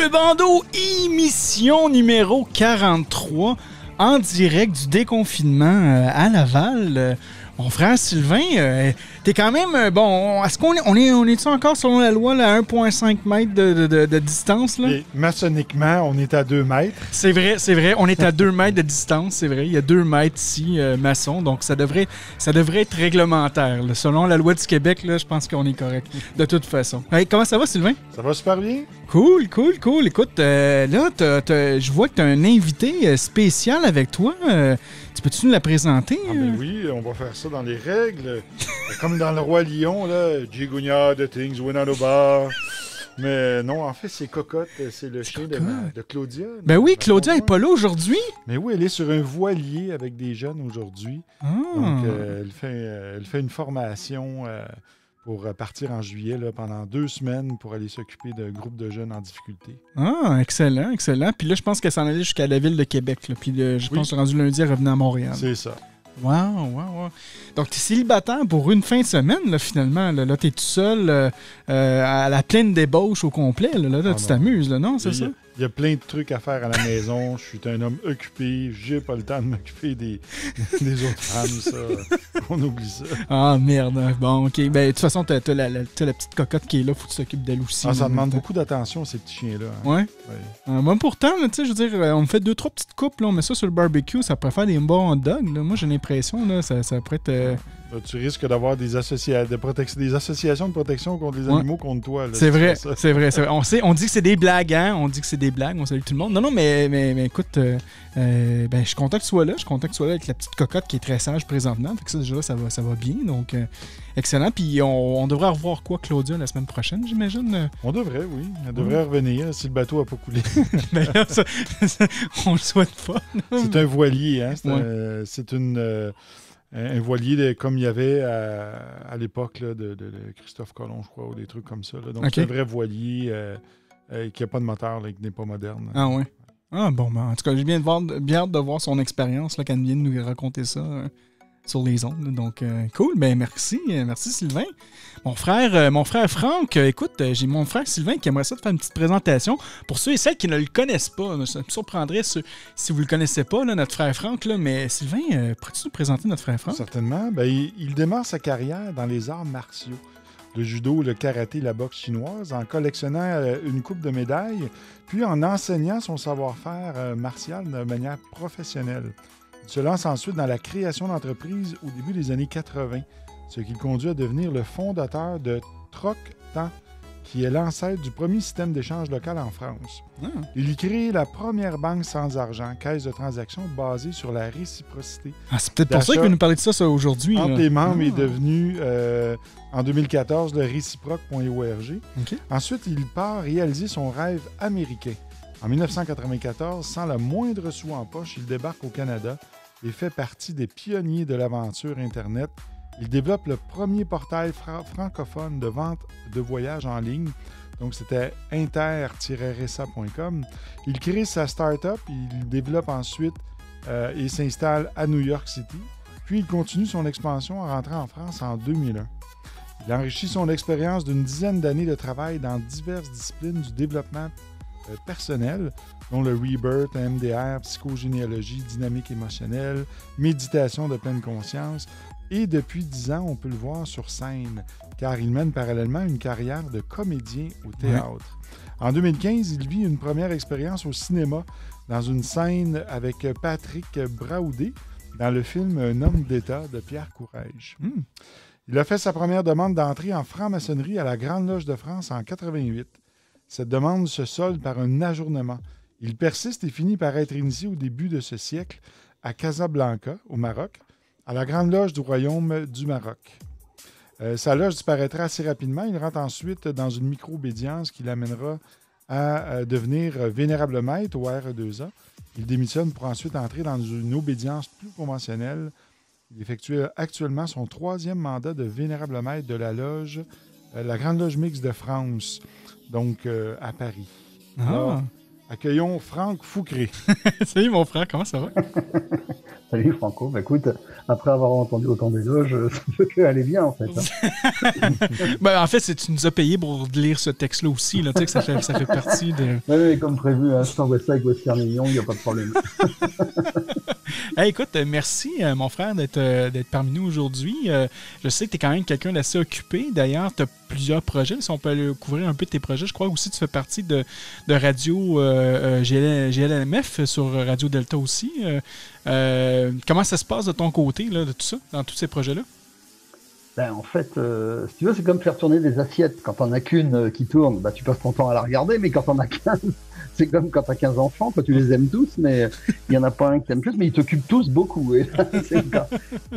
le bandeau, émission numéro 43, en direct du déconfinement à Laval. Mon frère Sylvain, t'es quand même, bon, est-ce qu'on est-tu encore selon la loi là, à 1,5 mètre de distance? Là? Et maçonniquement, on est à 2 mètres. C'est vrai, on est à 2 mètres de distance, c'est vrai. Il y a 2 mètres ici, maçon, donc ça devrait être réglementaire. Là. Selon la loi du Québec, là, je pense qu'on est correct, de toute façon. Hey, comment ça va, Sylvain? Ça va super bien. Cool. Écoute, là, je vois que tu as un invité spécial avec toi. Tu peux-tu nous la présenter? Ah ben oui, on va faire ça dans les règles. Comme dans Le Roi Lion, là, Gigounia, The Things, Winanobar. Mais non, en fait, c'est Cocotte, c'est le chien de Claudia. Ben oui, Claudia n'est pas là aujourd'hui. Mais oui, elle est sur un voilier avec des jeunes aujourd'hui. Ah. Donc, elle fait une formation pour partir en juillet là, pendant 2 semaines pour aller s'occuper d'un groupe de jeunes en difficulté. Ah, excellent. Puis là, je pense qu'elle s'en allait jusqu'à la ville de Québec. Là. Puis je pense que rendu lundi, elle revenait à Montréal. C'est ça. Wow. Donc, tu es célibataire pour une fin de semaine, là, finalement. Là, tu es tout seul à la pleine débauche au complet. Là, tu t'amuses, là, non? C'est ça? Il y a plein de trucs à faire à la maison. Je suis un homme occupé. J'ai pas le temps de m'occuper des autres femmes, ça. On oublie ça. Ah, merde. Bon, OK. Ben, de toute façon, t'as la petite cocotte qui est là. Faut que tu t'occupes d'elle aussi. Ah, ça demande beaucoup d'attention, ces petits chiens-là. Hein. Ouais? Oui. Moi, pourtant, tu sais, je veux dire, on me fait 2-3 petites coupes. Là, on met ça sur le barbecue. Ça pourrait faire des bons hot dogs. Là. Moi, j'ai l'impression, là, ça pourrait être... Là, tu risques d'avoir des associations de protection contre les animaux contre toi. Là, c'est vrai. On dit que c'est des blagues, hein? On salue tout le monde. Non, mais écoute, je suis content que tu sois là. Je suis content que tu sois là avec la petite cocotte qui est très sage présentement. Fait que ça, déjà, ça va bien. Donc, excellent. Puis, on devrait revoir quoi, Claudia, la semaine prochaine, j'imagine? On devrait, oui. Elle devrait revenir si le bateau n'a pas coulé. Mais là, on le souhaite pas. C'est un voilier, hein? C'est un voilier comme il y avait à l'époque là, de Christophe Colomb, je crois, ou des trucs comme ça. Là. Donc, c'est un vrai voilier qui n'a pas de moteur, là, qui n'est pas moderne. Ah oui. Ah bon, ben, en tout cas, j'ai bien hâte de voir son expérience là, quand elle vient de nous raconter ça sur les ondes. Là. Donc, cool. Ben merci Sylvain. Mon frère Franck, écoute, j'ai mon frère Sylvain qui aimerait ça te faire une petite présentation. Pour ceux et celles qui ne le connaissent pas, ça me surprendrait si vous ne le connaissez pas, là, notre frère Franck. Là, mais Sylvain, pourrais-tu nous présenter notre frère Franck? Certainement. Ben, il démarre sa carrière dans les arts martiaux. Le judo, le karaté, la boxe chinoise, en collectionnant une coupe de médailles, puis en enseignant son savoir-faire martial de manière professionnelle. Il se lance ensuite dans la création d'entreprises au début des années 80, ce qui le conduit à devenir le fondateur de Troc-Temps, qui est l'ancêtre du premier système d'échange local en France. Il y crée la première banque sans argent, caisse de transactions basée sur la réciprocité. Ah, c'est peut-être pour ça qu'il veut nous parler de ça aujourd'hui. Entre les membres est devenu, en 2014, le réciproque.org. Okay. Ensuite, il part réaliser son rêve américain. En 1994, sans le moindre sou en poche, il débarque au Canada et fait partie des pionniers de l'aventure Internet. Il développe le premier portail francophone de vente de voyages en ligne. Donc, c'était inter-resa.com. Il crée sa start-up, il développe ensuite et s'installe à New York City. Puis, il continue son expansion en rentrant en France en 2001. Il enrichit son expérience d'une dizaine d'années de travail dans diverses disciplines du développement personnel, dont le Rebirth, MDR, psychogénéalogie, dynamique émotionnelle, méditation de pleine conscience. Et depuis 10 ans, on peut le voir sur scène, car il mène parallèlement une carrière de comédien au théâtre. Ouais. En 2015, il vit une première expérience au cinéma dans une scène avec Patrick Braoudé dans le film Un homme d'État de Pierre Courrèges. Il a fait sa première demande d'entrée en franc-maçonnerie à la Grande Loge de France en 88. Cette demande se solde par un ajournement. Il persiste et finit par être initié au début de ce siècle à Casablanca, au Maroc, à la Grande Loge du Royaume du Maroc. Sa loge disparaîtra assez rapidement. Il rentre ensuite dans une micro-obédience qui l'amènera à devenir vénérable maître au RE2A. Il démissionne pour ensuite entrer dans une obédience plus conventionnelle. Il effectue actuellement son 3e mandat de vénérable maître de la loge, la Grande Loge mixte de France, donc à Paris. Alors, Accueillons Franck Foucré. Salut mon frère, comment ça va? Salut Franco, bah, écoute, après avoir entendu autant d'éloges, ça ne peut que aller bien en fait. Ben, en fait, tu nous as payé pour lire ce texte-là aussi, là, tu sais que ça fait partie de... Oui, comme prévu, hein, sans Westside, Western Union, il n'y a pas de problème. Hey, écoute, merci mon frère d'être parmi nous aujourd'hui. Je sais que tu es quand même quelqu'un d'assez occupé. D'ailleurs, tu as plusieurs projets. Si on peut aller couvrir un peu de tes projets, je crois aussi que tu fais partie de Radio GLMF sur Radio Delta aussi. Comment ça se passe de ton côté, là, de tout ça, dans tous ces projets-là? Ben, en fait, si tu veux, c'est comme faire tourner des assiettes. Quand t'en as qu'une qui tourne, bah, tu passes ton temps à la regarder, mais quand t'en as 15, c'est comme quand t'as 15 enfants, toi tu les aimes tous, mais il y en a pas un que t'aimes plus, mais ils t'occupent tous beaucoup. Et là, c'est le cas.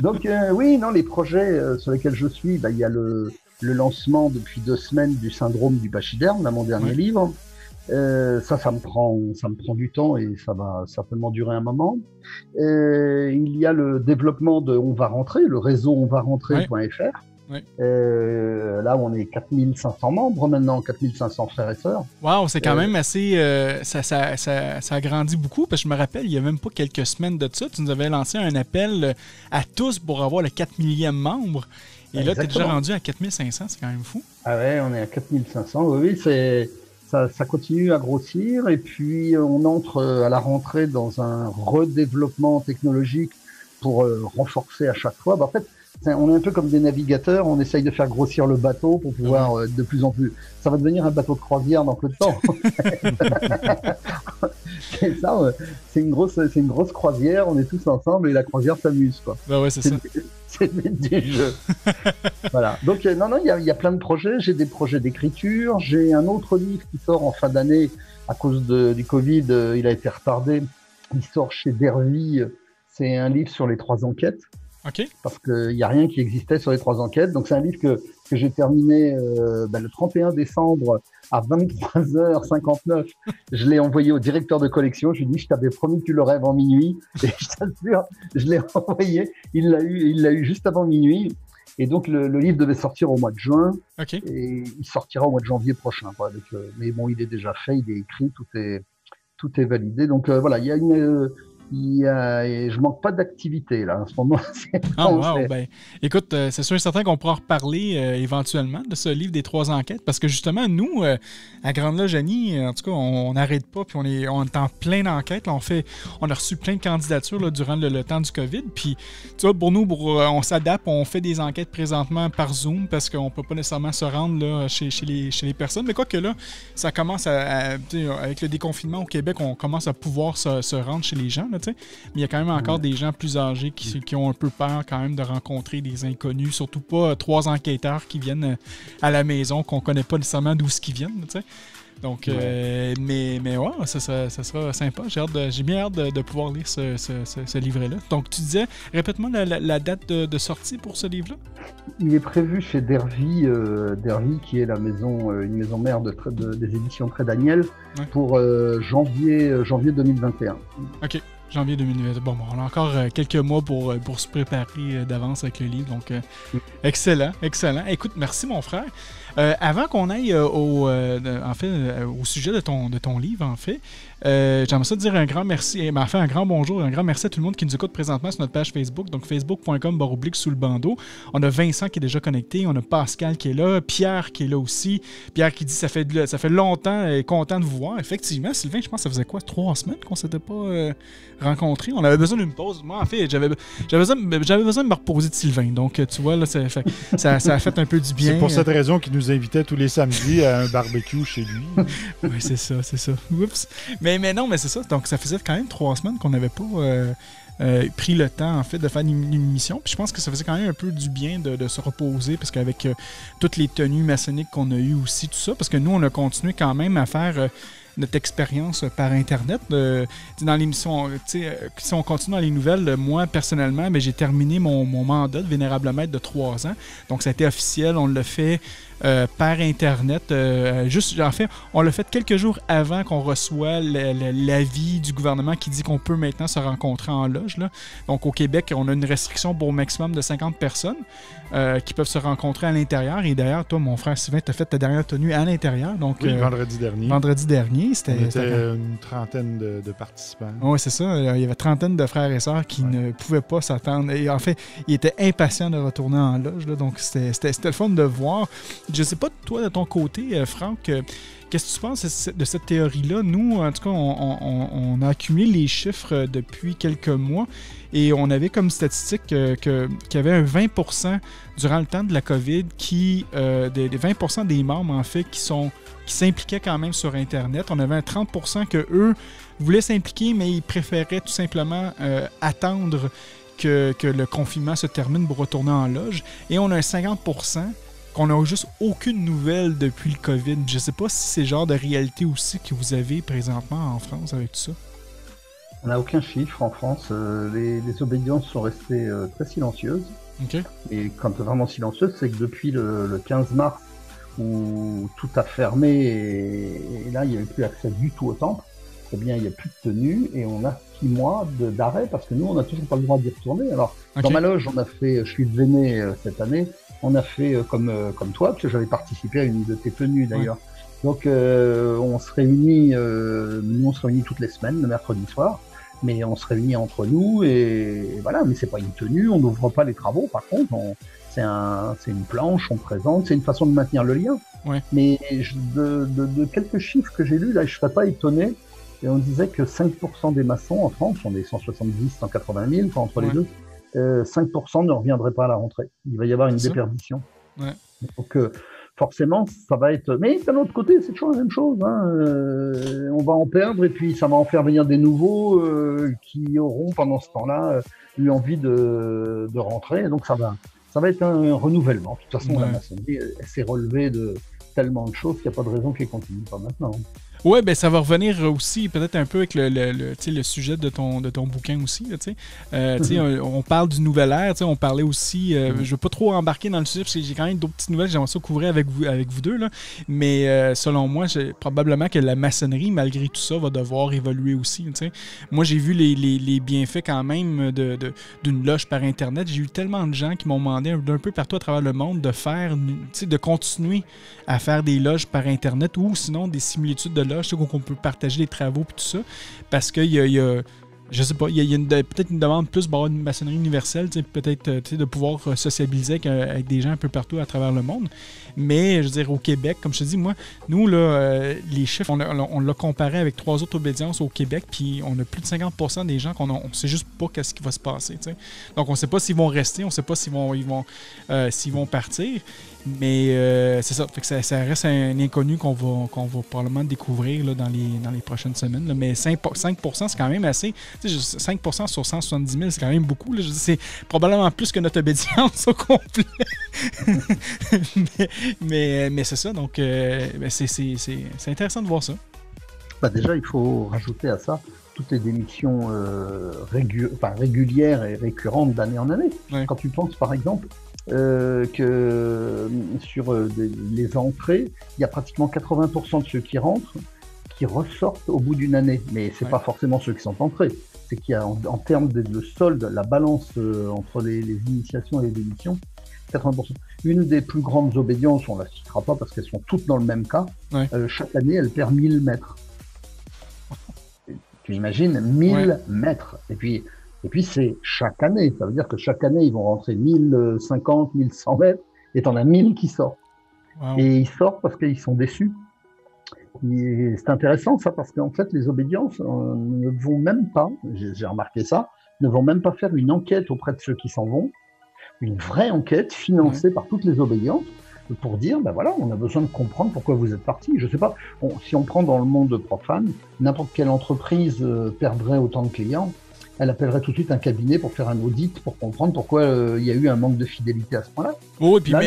Donc oui, non, les projets sur lesquels je suis, bah, il y a le lancement depuis 2 semaines du syndrome du pachyderme, là, mon dernier livre. Ça me prend du temps et ça va certainement durer un moment. Il y a le développement de On va rentrer, le réseau onvarentrer.fr. Ouais. Là, on est 4500 membres maintenant, 4500 frères et sœurs. Wow, c'est quand même assez... ça a grandi beaucoup, parce que je me rappelle, il y a même pas quelques semaines de ça, tu nous avais lancé un appel à tous pour avoir le 4 millième membre. Et là, tu es déjà rendu à 4500, c'est quand même fou. Ah ouais, on est à 4500, oui, ça continue à grossir, et puis on entre à la rentrée dans un redéveloppement technologique pour renforcer à chaque fois. En fait, on est un peu comme des navigateurs, on essaye de faire grossir le bateau pour pouvoir de plus en plus... Ça va devenir un bateau de croisière dans peu de temps. C'est ça, c'est une grosse croisière, on est tous ensemble et la croisière s'amuse, quoi. Ben ouais, c'est ça. C'est le but du jeu. Voilà. Donc, non, il y a plein de projets. J'ai des projets d'écriture. J'ai un autre livre qui sort en fin d'année à cause du Covid. Il a été retardé. Il sort chez Dervy. C'est un livre sur les 3 enquêtes. OK. Parce qu'il n'y a rien qui existait sur les 3 enquêtes. Donc, c'est un livre que j'ai terminé le 31 décembre à 23h59. Je l'ai envoyé au directeur de collection. Je lui ai dit, je t'avais promis que tu l'aurais avant minuit. Et je t'assure, je l'ai envoyé. Il l'a eu juste avant minuit. Et donc, le livre devait sortir au mois de juin. OK. Et il sortira au mois de janvier prochain. Quoi. Donc, mais bon, il est déjà fait, il est écrit, tout est validé. Donc, voilà, il y a je manque pas d'activité là en ce moment. Ben, écoute, c'est sûr et certain qu'on pourra reparler éventuellement de ce livre des 3 enquêtes, parce que justement, nous, à Grande Loge Annie, en tout cas, on n'arrête pas, puis on est en plein d'enquêtes. Là, on a reçu plein de candidatures là, durant le temps du COVID, puis tu vois, pour nous, on s'adapte, on fait des enquêtes présentement par Zoom, parce qu'on peut pas nécessairement se rendre là, chez les personnes, mais quoi que là, ça commence avec le déconfinement au Québec, on commence à pouvoir se rendre chez les gens, là, mais il y a quand même encore des gens plus âgés qui ont un peu peur quand même de rencontrer des inconnus, surtout pas 3 enquêteurs qui viennent à la maison, qu'on connaît pas nécessairement d'où ce qu'ils viennent, tu sais. Donc, mais ouais, ça sera sympa. J'ai bien hâte de pouvoir lire ce livret-là. Donc, tu disais, répète-moi la date de sortie pour ce livre-là. Il est prévu chez Dervy, qui est une maison mère des éditions Très Daniel, pour janvier 2021. OK. Janvier 2020. Bon, on a encore quelques mois pour se préparer d'avance avec le livre. Donc, excellent. Écoute, merci mon frère. Avant qu'on aille au sujet de ton livre, en fait, j'aimerais ça te dire un grand merci, un grand bonjour, un grand merci à tout le monde qui nous écoute présentement sur notre page Facebook, donc facebook.com/sous le bandeau. On a Vincent qui est déjà connecté, on a Pascal qui est là, Pierre qui est là aussi. Pierre qui dit ça fait longtemps et content de vous voir. Effectivement, Sylvain, je pense que ça faisait 3 semaines qu'on s'était pas rencontrés. On avait besoin d'une pause. Moi, en fait, j'avais besoin de me reposer de Sylvain. Donc, tu vois, là, ça a fait un peu du bien. C'est pour cette raison qu'il nous invitait tous les samedis à un barbecue chez lui. Oui, c'est ça. Oups. Mais non, mais c'est ça. Donc, ça faisait quand même 3 semaines qu'on n'avait pas pris le temps, en fait, de faire une émission. Puis je pense que ça faisait quand même un peu du bien de se reposer, parce qu'avec toutes les tenues maçonniques qu'on a eues aussi, tout ça, parce que nous, on a continué quand même à faire notre expérience par Internet. Dans l'émission, si on continue dans les nouvelles, moi, personnellement, j'ai terminé mon mandat de vénérable maître de 3 ans. Donc, ça a été officiel. On l'a fait par Internet. En fait, on l'a fait quelques jours avant qu'on reçoive l'avis du gouvernement qui dit qu'on peut maintenant se rencontrer en loge. Là. Donc, au Québec, on a une restriction pour au maximum de 50 personnes qui peuvent se rencontrer à l'intérieur. Et d'ailleurs, toi, mon frère Sylvain, tu as fait ta dernière tenue à l'intérieur. Donc, oui, vendredi dernier. Vendredi dernier, c'était une trentaine de participants. Oui, c'est ça. Il y avait trentaine de frères et sœurs qui ne pouvaient pas s'attendre. Et en fait, ils étaient impatients de retourner en loge. Là, donc, c'était le fun de voir. Je sais pas, toi, de ton côté, Franck, qu'est-ce que tu penses de cette théorie-là? Nous, en tout cas, on a accumulé les chiffres depuis quelques mois et on avait comme statistique qu'il y avait un 20% durant le temps de la COVID des 20% des membres, en fait, qui s'impliquaient quand même sur Internet. On avait un 30% que eux voulaient s'impliquer, mais ils préféraient tout simplement attendre que le confinement se termine pour retourner en loge. Et on a un 50% qu'on n'a juste aucune nouvelle depuis le COVID. Je ne sais pas si c'est le genre de réalité aussi que vous avez présentement en France avec tout ça. On n'a aucun chiffre en France. Les obédiences sont restées très silencieuses. Okay. Et quand vraiment silencieuses, c'est que depuis le 15 mars, où tout a fermé et là, il n'y avait plus accès du tout au temple, eh bien, il n'y a plus de tenue et on a 6 mois d'arrêt parce que nous, on n'a toujours pas le droit d'y retourner. Alors, dans ma loge, je suis devenu cette année, on a fait comme toi, parce que j'avais participé à une de tes tenues d'ailleurs. Ouais. Donc, on se réunit toutes les semaines, le mercredi soir, mais on se réunit entre nous et voilà, mais c'est pas une tenue, on n'ouvre pas les travaux, par contre, c'est une planche, on présente, c'est une façon de maintenir le lien. Ouais. Mais de quelques chiffres que j'ai lus, là, je serais pas étonné. Et on disait que 5% des maçons en France, on est 170, 180 000, entre les deux, 5% ne reviendraient pas à la rentrée. Il va y avoir une déperdition. Ouais. Donc, forcément, ça va être... Mais d'un autre côté, c'est toujours la même chose. On va en perdre et puis ça va en faire venir des nouveaux qui auront, pendant ce temps-là, eu envie de rentrer. Donc, ça va être un renouvellement. De toute façon, la maçonnerie, elle s'est relevée de tellement de choses qu'il n'y a pas de raison qu'elle continue pas maintenant. Oui, ben ça va revenir aussi peut-être un peu avec le sujet de ton bouquin aussi. On parle du nouvel ère, on parlait aussi, je ne veux pas trop embarquer dans le sujet parce que j'ai quand même d'autres petites nouvelles, j'aimerais ça couvrir avec vous deux. Là. Mais selon moi, probablement que la maçonnerie, malgré tout ça, va devoir évoluer aussi. T'sais. Moi, j'ai vu les bienfaits quand même d'une loge par Internet. J'ai eu tellement de gens qui m'ont demandé d'un peu partout à travers le monde de continuer à faire des loges par Internet ou sinon des similitudes de loges qu'on peut partager les travaux et tout ça. Parce qu'il y a je sais pas, il y a peut-être une demande plus pour avoir une maçonnerie universelle, peut-être de pouvoir sociabiliser avec des gens un peu partout à travers le monde. Mais, je veux dire, au Québec, comme je te dis, nous, là, les chiffres, on l'a comparé avec 3 autres obédiences au Québec, puis on a plus de 50% des gens qu'on ne sait juste pas qu'est-ce qui va se passer. T'sais. Donc, on ne sait pas s'ils vont rester, on ne sait pas s'ils vont partir. Mais c'est ça, fait que ça reste un inconnu qu'on va probablement découvrir là, dans les prochaines semaines. Là. Mais 5%, c'est quand même assez. 5% sur 170 000, c'est quand même beaucoup. Là. Je dis, c'est probablement plus que notre obédience au complet. mais c'est ça, donc c'est intéressant de voir ça. Déjà, il faut rajouter à ça toutes les démissions régulières et récurrentes d'année en année. Ouais. Quand tu penses, par exemple, que sur les entrées, il y a pratiquement 80% de ceux qui rentrent qui ressortent au bout d'une année. Mais c'est pas forcément ceux qui sont entrés. C'est qu'il y a en termes de solde, la balance entre les initiations et les démissions, 80%. Une des plus grandes obédiences, on ne la citera pas parce qu'elles sont toutes dans le même cas, chaque année, elle perd 1000 mètres. Tu imagines 1000 mètres. Et puis c'est chaque année. Ça veut dire que chaque année, ils vont rentrer 1050, 1100 mètres, et t'en as 1000 qui sortent. Wow. Et ils sortent parce qu'ils sont déçus. Et c'est intéressant ça, parce qu'en fait, les obédiences ne vont même pas, j'ai remarqué ça, ne vont même pas faire une enquête auprès de ceux qui s'en vont, une vraie enquête financée par toutes les obédiences, pour dire, ben voilà, on a besoin de comprendre pourquoi vous êtes partis. Je sais pas, si on prend dans le monde profane, n'importe quelle entreprise perdrait autant de clients, elle appellerait tout de suite un cabinet pour faire un audit, pour comprendre pourquoi il y a eu un manque de fidélité à ce point-là. Oh, et puis là,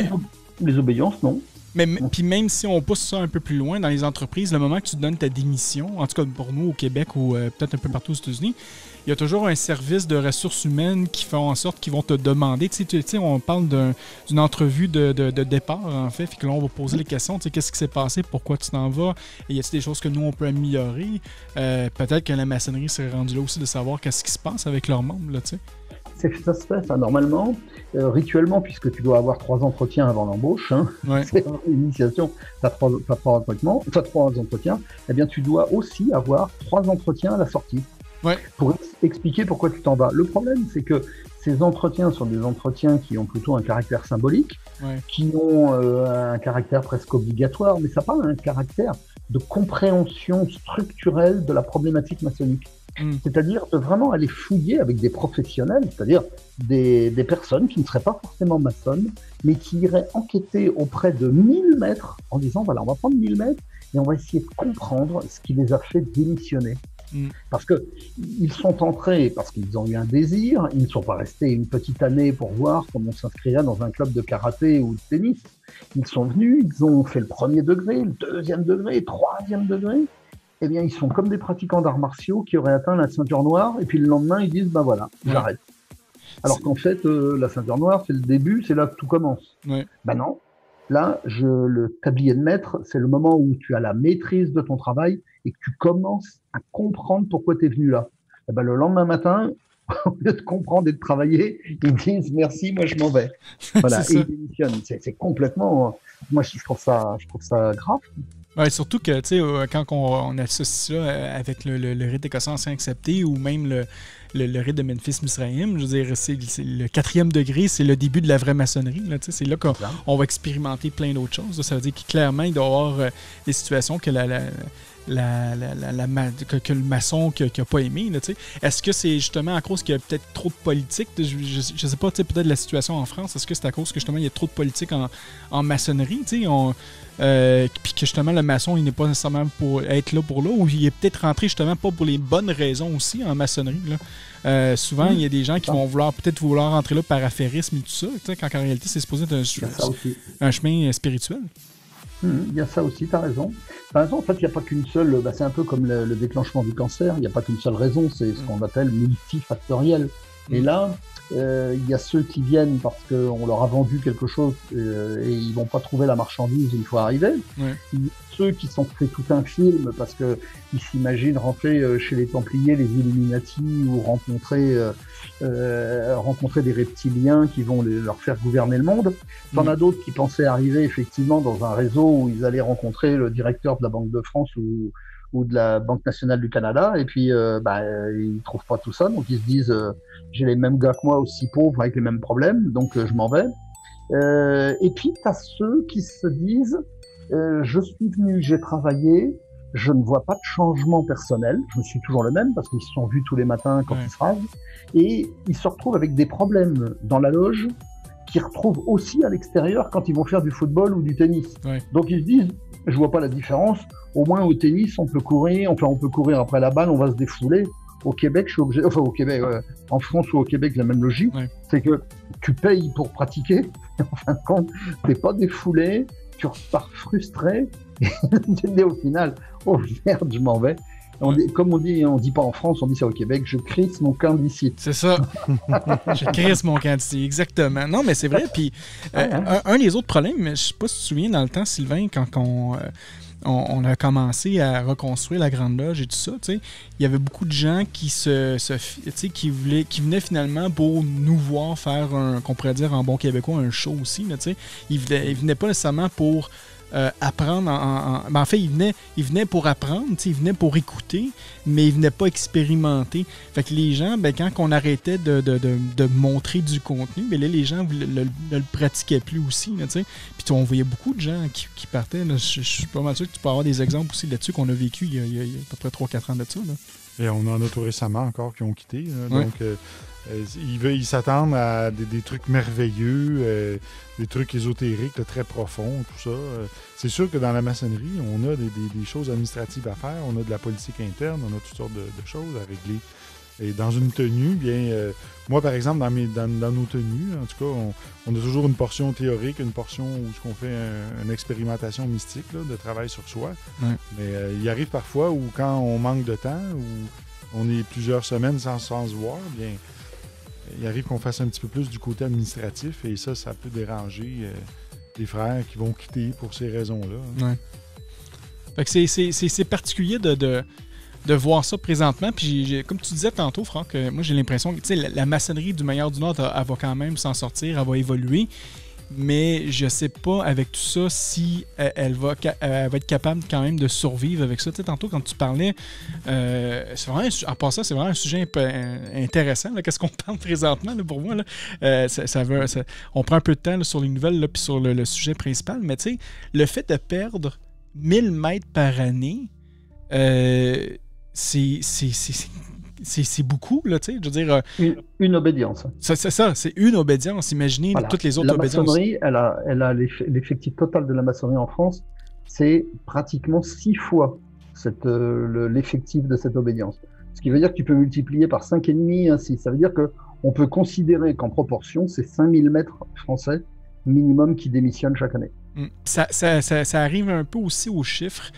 les obédiences, non. Mais puis même si on pousse ça un peu plus loin, dans les entreprises, le moment que tu donnes ta démission, en tout cas pour nous au Québec ou peut-être un peu partout aux États-Unis, il y a toujours un service de ressources humaines qui font en sorte qu'ils vont te demander. Tu sais, on parle d'une entrevue de départ, en fait. Puis que là, on va poser les questions. Tu sais, qu'est-ce qui s'est passé? Pourquoi tu t'en vas? Et y a-t-il des choses que nous, on peut améliorer? Peut-être que la maçonnerie serait rendue là aussi de savoir qu'est-ce qui se passe avec leurs membres, là, tu sais. Ça se fait, ça, normalement, rituellement, puisque tu dois avoir 3 entretiens avant l'embauche. Hein, ouais. C'est une initiation, tu as 3 entretiens. Eh bien, tu dois aussi avoir 3 entretiens à la sortie. Ouais. Pour expliquer pourquoi tu t'en vas. Le problème, c'est que ces entretiens sont des entretiens qui ont plutôt un caractère symbolique, qui ont un caractère presque obligatoire, mais ça n'a pas un caractère de compréhension structurelle de la problématique maçonnique. C'est-à-dire de vraiment aller fouiller avec des professionnels, c'est-à-dire des personnes qui ne seraient pas forcément maçonnes, mais qui iraient enquêter auprès de 1000 maîtres en disant, voilà, on va prendre 1000 maîtres et on va essayer de comprendre ce qui les a fait démissionner. Parce que ils sont entrés parce qu'ils ont eu un désir, ils ne sont pas restés une petite année pour voir comment on s'inscrirait dans un club de karaté ou de tennis. Ils sont venus, ils ont fait le 1er degré, le 2e degré, le 3e degré. Eh bien, ils sont comme des pratiquants d'arts martiaux qui auraient atteint la ceinture noire et puis le lendemain, ils disent, voilà, j'arrête. Alors qu'en fait, la ceinture noire, c'est le début, c'est là que tout commence. Non. Là, le tablier de maître, c'est le moment où tu as la maîtrise de ton travail et que tu commences à comprendre pourquoi tu es venu là. Et le lendemain matin, au lieu de comprendre et de travailler, ils disent merci, moi je m'en vais. Voilà, et ils démissionnent. C'est complètement. Moi, je trouve ça grave. Ouais, surtout que, tu sais, quand on associe ça avec le rite écossais ancien accepté ou même le rite de Memphis-Misraïm, je veux dire, c'est le 4e degré, c'est le début de la vraie maçonnerie. Là, c'est là qu'on va expérimenter plein d'autres choses. Ça veut dire que clairement, il doit y avoir des situations que que le maçon qui n'a pas aimé. Là, est-ce que c'est justement à cause qu'il y a peut-être trop de politique? Je ne sais pas, peut-être la situation en France. Est-ce que c'est à cause que justement il y a trop de politique en maçonnerie? Puis que justement le maçon il n'est pas nécessairement pour être là ou il est peut-être rentré justement pas pour les bonnes raisons aussi en maçonnerie. Là. Souvent, il y a des gens qui vont peut-être vouloir rentrer là par affairisme et tout ça, quand en réalité c'est supposé être un chemin spirituel. Il y a ça aussi, tu as raison. En fait, il n'y a pas qu'une seule... c'est un peu comme le déclancement du cancer, il n'y a pas qu'une seule raison, c'est ce qu'on appelle multifactoriel. Et là, il y a ceux qui viennent parce qu'on leur a vendu quelque chose et ils vont pas trouver la marchandise une fois arrivés. Ceux qui sont fait tout un film parce qu'ils s'imaginent rentrer chez les Templiers, les Illuminati ou rencontrer des reptiliens qui vont leur faire gouverner le monde. T'en as d'autres qui pensaient arriver effectivement dans un réseau où ils allaient rencontrer le directeur de la Banque de France ou de la Banque nationale du Canada, et puis ils trouvent pas tout ça, donc ils se disent j'ai les mêmes gars que moi, aussi pauvres, avec les mêmes problèmes, donc je m'en vais. Et puis t'as ceux qui se disent je suis venu, j'ai travaillé, je ne vois pas de changement personnel, je suis toujours le même parce qu'ils se sont vus tous les matins quand ils se rasent, et ils se retrouvent avec des problèmes dans la loge qu'ils retrouvent aussi à l'extérieur quand ils vont faire du football ou du tennis. Donc ils se disent je vois pas la différence. Au moins au tennis, on peut courir après la balle, on va se défouler. Au Québec, je suis obligé, en France ou au Québec, la même logique, c'est que tu payes pour pratiquer. En fin de compte, t'es pas défoulé, tu repars frustré, et tu dis au final, oh merde, je m'en vais. Comme on dit pas en France, on dit ça au Québec, je crisse mon camp d'ici. C'est ça. Je crisse mon camp d'ici, exactement. Non, mais c'est vrai. Puis, un des autres problèmes, je sais pas si tu te souviens dans le temps, Sylvain, quand on a commencé à reconstruire la Grande Loge et tout ça, il y avait beaucoup de gens qui qui venaient finalement pour nous voir faire qu'on pourrait dire en bon québécois, un show aussi. Ils venaient pas nécessairement pour apprendre en fait, ils venaient pour apprendre, ils venaient pour écouter, mais ils venaient pas expérimenter. Fait que les gens, quand on arrêtait de montrer du contenu, là, les gens ne le pratiquaient plus aussi. Puis on voyait beaucoup de gens qui partaient. Là. Je suis pas mal sûr que tu peux avoir des exemples aussi là-dessus qu'on a vécu il y a à peu près 3-4 ans de ça. Là. Et on en a tout récemment encore qui ont quitté. Donc, ils s'attendent à des trucs merveilleux, des trucs ésotériques, très profonds, tout ça. C'est sûr que dans la maçonnerie, on a des choses administratives à faire, on a de la politique interne, on a toutes sortes de choses à régler Et dans une tenue, bien, moi, par exemple, dans nos tenues, en tout cas, on a toujours une portion théorique, une portion où on fait une expérimentation mystique là, de travail sur soi. Ouais. Mais il arrive parfois où, quand on manque de temps, où on est plusieurs semaines sans se voir, bien, il arrive qu'on fasse un petit peu plus du côté administratif. Et ça peut déranger des frères qui vont quitter pour ces raisons-là. Ouais. Fait que c'est particulier de voir ça présentement. Puis comme tu disais tantôt, Franck, moi j'ai l'impression que la maçonnerie du Meilleur du Nord, elle va quand même s'en sortir, elle va évoluer. Mais je sais pas avec tout ça si elle va être capable quand même de survivre avec ça. Tu sais, tantôt, quand tu parlais, c'est vraiment, en passant, c'est vraiment un sujet intéressant. Là, qu'est-ce qu'on parle présentement là, pour moi? Là? On prend un peu de temps là, sur les nouvelles puis sur le sujet principal. Mais tu sais, le fait de perdre 1000 mètres par année, c'est beaucoup, là, tu sais, je veux dire... Une obédience. C'est ça, c'est une obédience. Imaginez voilà. Toutes les autres obédiences. La maçonnerie, elle a l'effectif total de la maçonnerie en France, c'est pratiquement 6 fois l'effectif de cette obédience. Ce qui veut dire que tu peux multiplier par 5,5 ainsi. Ça veut dire qu'on peut considérer qu'en proportion, c'est 5000 maîtres français minimum qui démissionnent chaque année. Ça arrive un peu aussi aux chiffres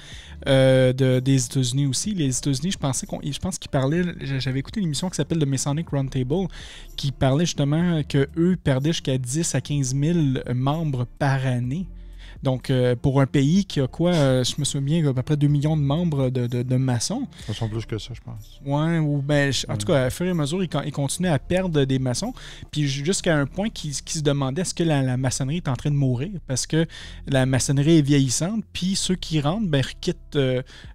des États-Unis aussi. Les États-Unis, je pense qu'ils parlaient... J'avais écouté une émission qui s'appelle The Masonic Roundtable qui parlait justement qu'eux perdaient jusqu'à 10 à 15 000 membres par année. Donc, pour un pays qui a quoi, je me souviens bien, à peu près 2 millions de membres de maçons. Ça sont plus que ça, je pense. Ouais, ou ben, en tout cas, à fur et à mesure, ils continuaient à perdre des maçons. Puis jusqu'à un point qu'ils se demandaient est-ce que la maçonnerie est en train de mourir parce que la maçonnerie est vieillissante. Puis ceux qui rentrent, ben, quittent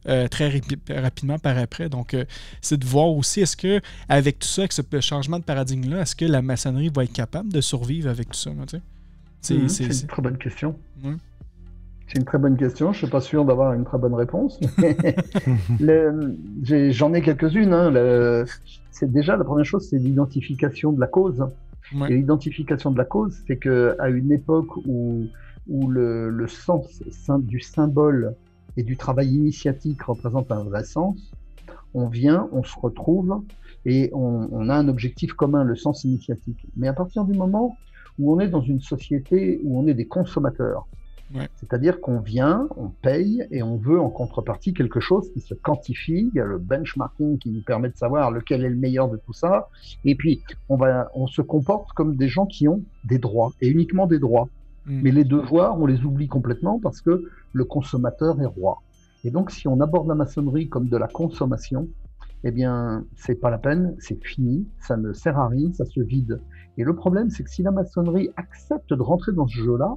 très rapidement par après. Donc, c'est de voir aussi, est-ce que avec tout ça, avec ce changement de paradigme-là, est-ce que la maçonnerie va être capable de survivre avec tout ça? Là, c'est une très bonne question. Ouais. C'est une très bonne question. Je ne suis pas sûr d'avoir une très bonne réponse. J'en ai quelques-unes. Hein. C'est déjà la première chose, c'est l'identification de la cause. Ouais. Et l'identification de la cause, c'est qu'à une époque où le sens du symbole et du travail initiatique représente un vrai sens, on se retrouve et on a un objectif commun, le sens initiatique. Mais à partir du moment où on est dans une société où on est des consommateurs, ouais. C'est-à-dire qu'on vient, on paye et on veut en contrepartie quelque chose qui se quantifie. Il y a le benchmarking qui nous permet de savoir lequel est le meilleur de tout ça. Et puis, on se comporte comme des gens qui ont des droits et uniquement des droits. Mais les devoirs, on les oublie complètement parce que le consommateur est roi. Et donc, si on aborde la maçonnerie comme de la consommation, eh bien, c'est pas la peine, c'est fini, ça ne sert à rien, ça se vide. Et le problème, c'est que si la maçonnerie accepte de rentrer dans ce jeu-là,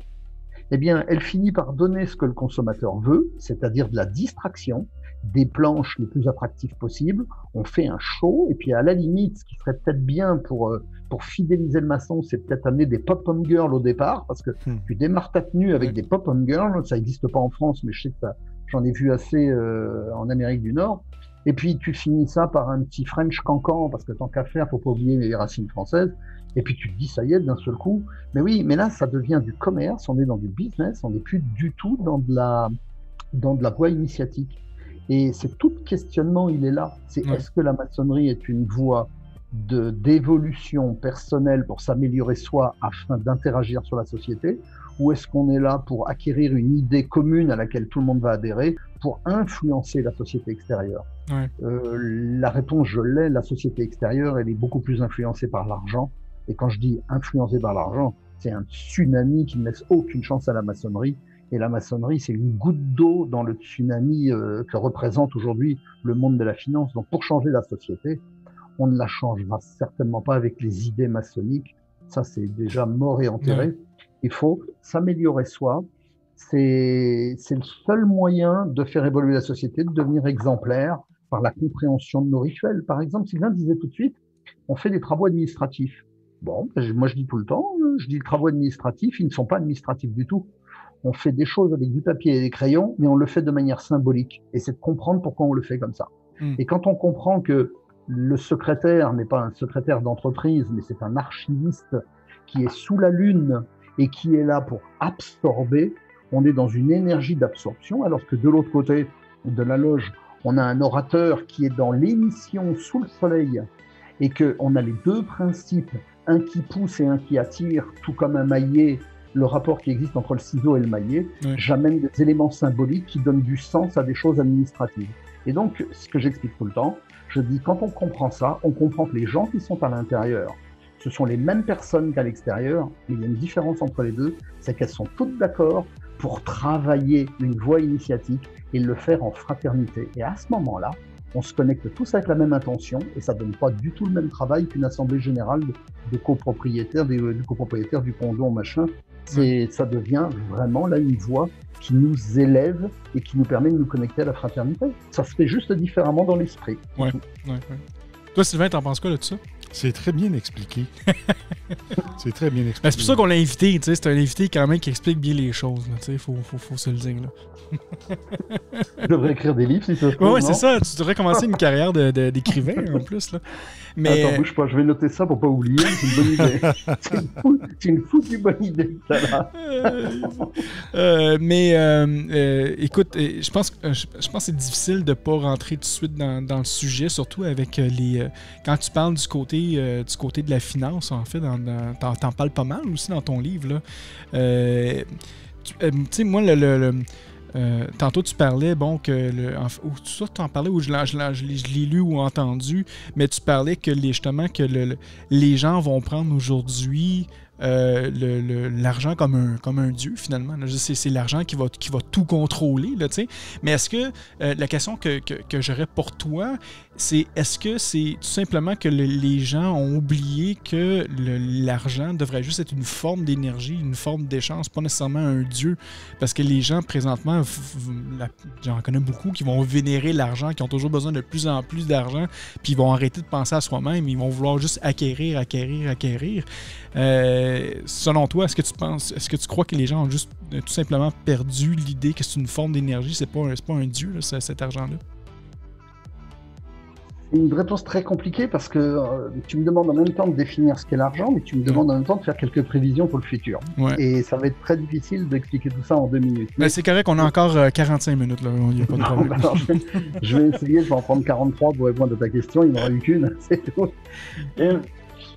eh bien, elle finit par donner ce que le consommateur veut, c'est-à-dire de la distraction, des planches les plus attractives possibles. On fait un show, et puis à la limite, ce qui serait peut-être bien pour fidéliser le maçon, c'est peut-être amener des pop-up girls au départ, parce que tu démarres ta tenue avec des pop-up girls, ça n'existe pas en France, mais je sais que j'en ai vu assez en Amérique du Nord. Et puis tu finis ça par un petit French cancan, parce que tant qu'à faire, faut pas oublier les racines françaises. Et puis tu te dis, ça y est, d'un seul coup. Mais oui, mais là, ça devient du commerce, on est dans du business, on n'est plus du tout dans de la voie initiatique. Et c'est tout le questionnement, il est là. C'est est-ce que la maçonnerie est une voie d'évolution personnelle pour s'améliorer soi afin d'interagir sur la société, ou est-ce qu'on est là pour acquérir une idée commune à laquelle tout le monde va adhérer pour influencer la société extérieure? La réponse, je l'ai, la société extérieure, elle est beaucoup plus influencée par l'argent. Et quand je dis influencée par l'argent, c'est un tsunami qui ne laisse aucune chance à la maçonnerie. Et la maçonnerie, c'est une goutte d'eau dans le tsunami que représente aujourd'hui le monde de la finance. Donc pour changer la société, on ne la changera certainement pas avec les idées maçonniques. Ça, c'est déjà mort et enterré. Il faut s'améliorer soi. C'est le seul moyen de faire évoluer la société, de devenir exemplaire par la compréhension de nos rituels. Par exemple, Sylvain disait tout de suite, on fait des travaux administratifs. Bon, moi je dis tout le temps, je dis les travaux administratifs, ils ne sont pas administratifs du tout. On fait des choses avec du papier et des crayons, mais on le fait de manière symbolique. Et c'est de comprendre pourquoi on le fait comme ça. Et quand on comprend que le secrétaire n'est pas un secrétaire d'entreprise, mais c'est un archiviste qui est sous la lune et qui est là pour absorber, on est dans une énergie d'absorption, alors que de l'autre côté de la loge, on a un orateur qui est dans l'émission sous le soleil et qu'on a les deux principes, un qui pousse et un qui attire, tout comme un maillet, le rapport qui existe entre le ciseau et le maillet, j'amène des éléments symboliques qui donnent du sens à des choses administratives. Et donc, ce que j'explique tout le temps, je dis, quand on comprend ça, on comprend que les gens qui sont à l'intérieur, ce sont les mêmes personnes qu'à l'extérieur, mais il y a une différence entre les deux, c'est qu'elles sont toutes d'accord pour travailler une voie initiatique et le faire en fraternité. Et à ce moment-là, on se connecte tous avec la même intention et ça ne donne pas du tout le même travail qu'une assemblée générale de copropriétaires, du copropriétaire du condo, machin. Ça devient vraiment là une voie qui nous élève et qui nous permet de nous connecter à la fraternité. Ça se fait juste différemment dans l'esprit. Ouais. Toi, Sylvain, t'en penses quoi là, de ça? C'est très bien expliqué. C'est très bien expliqué. Ben, c'est pour ça qu'on l'a invité, tu sais, c'est un invité quand même qui explique bien les choses, tu sais, faut se le dire, là. Je devrais écrire des livres si ça se trouve, ouais, c'est ça, tu devrais commencer une carrière d'écrivain en plus, là. Mais... Attends, bouge pas, je vais noter ça pour pas oublier, c'est une bonne idée. C'est une foutue bonne idée, ça là. Écoute, je pense que c'est difficile de pas rentrer tout de suite dans le sujet, surtout avec quand tu parles du côté de la finance, en fait, t'en parles pas mal aussi dans ton livre, là. Tu sais, moi, tantôt tu parlais, bon, que soit tu en parlais ou je l'ai lu ou entendu, mais tu parlais que justement que les gens vont prendre aujourd'hui l'argent comme un dieu, finalement. C'est l'argent qui va tout contrôler, là, tu sais. Mais est-ce que la question que j'aurais pour toi, c'est est-ce que c'est tout simplement que les gens ont oublié que l'argent devrait juste être une forme d'énergie, une forme d'échange, pas nécessairement un dieu? Parce que les gens, présentement, j'en connais beaucoup qui vont vénérer l'argent, qui ont toujours besoin de plus en plus d'argent, puis ils vont arrêter de penser à soi-même, ils vont vouloir juste acquérir. Selon toi, est-ce que tu crois que les gens ont juste tout simplement perdu l'idée que c'est une forme d'énergie, c'est pas un dieu, là, cet argent-là? C'est une réponse très compliquée parce que tu me demandes en même temps de définir ce qu'est l'argent, mais tu me demandes en même temps de faire quelques prévisions pour le futur. Ouais. Et ça va être très difficile d'expliquer tout ça en 2 minutes. Mais c'est correct, on a encore 45 minutes, là. Il n'y a pas de problème. Alors, je vais essayer, je vais en prendre 43 pour répondre à ta question. Il n'y en aura eu qu'une, c'est tout. Et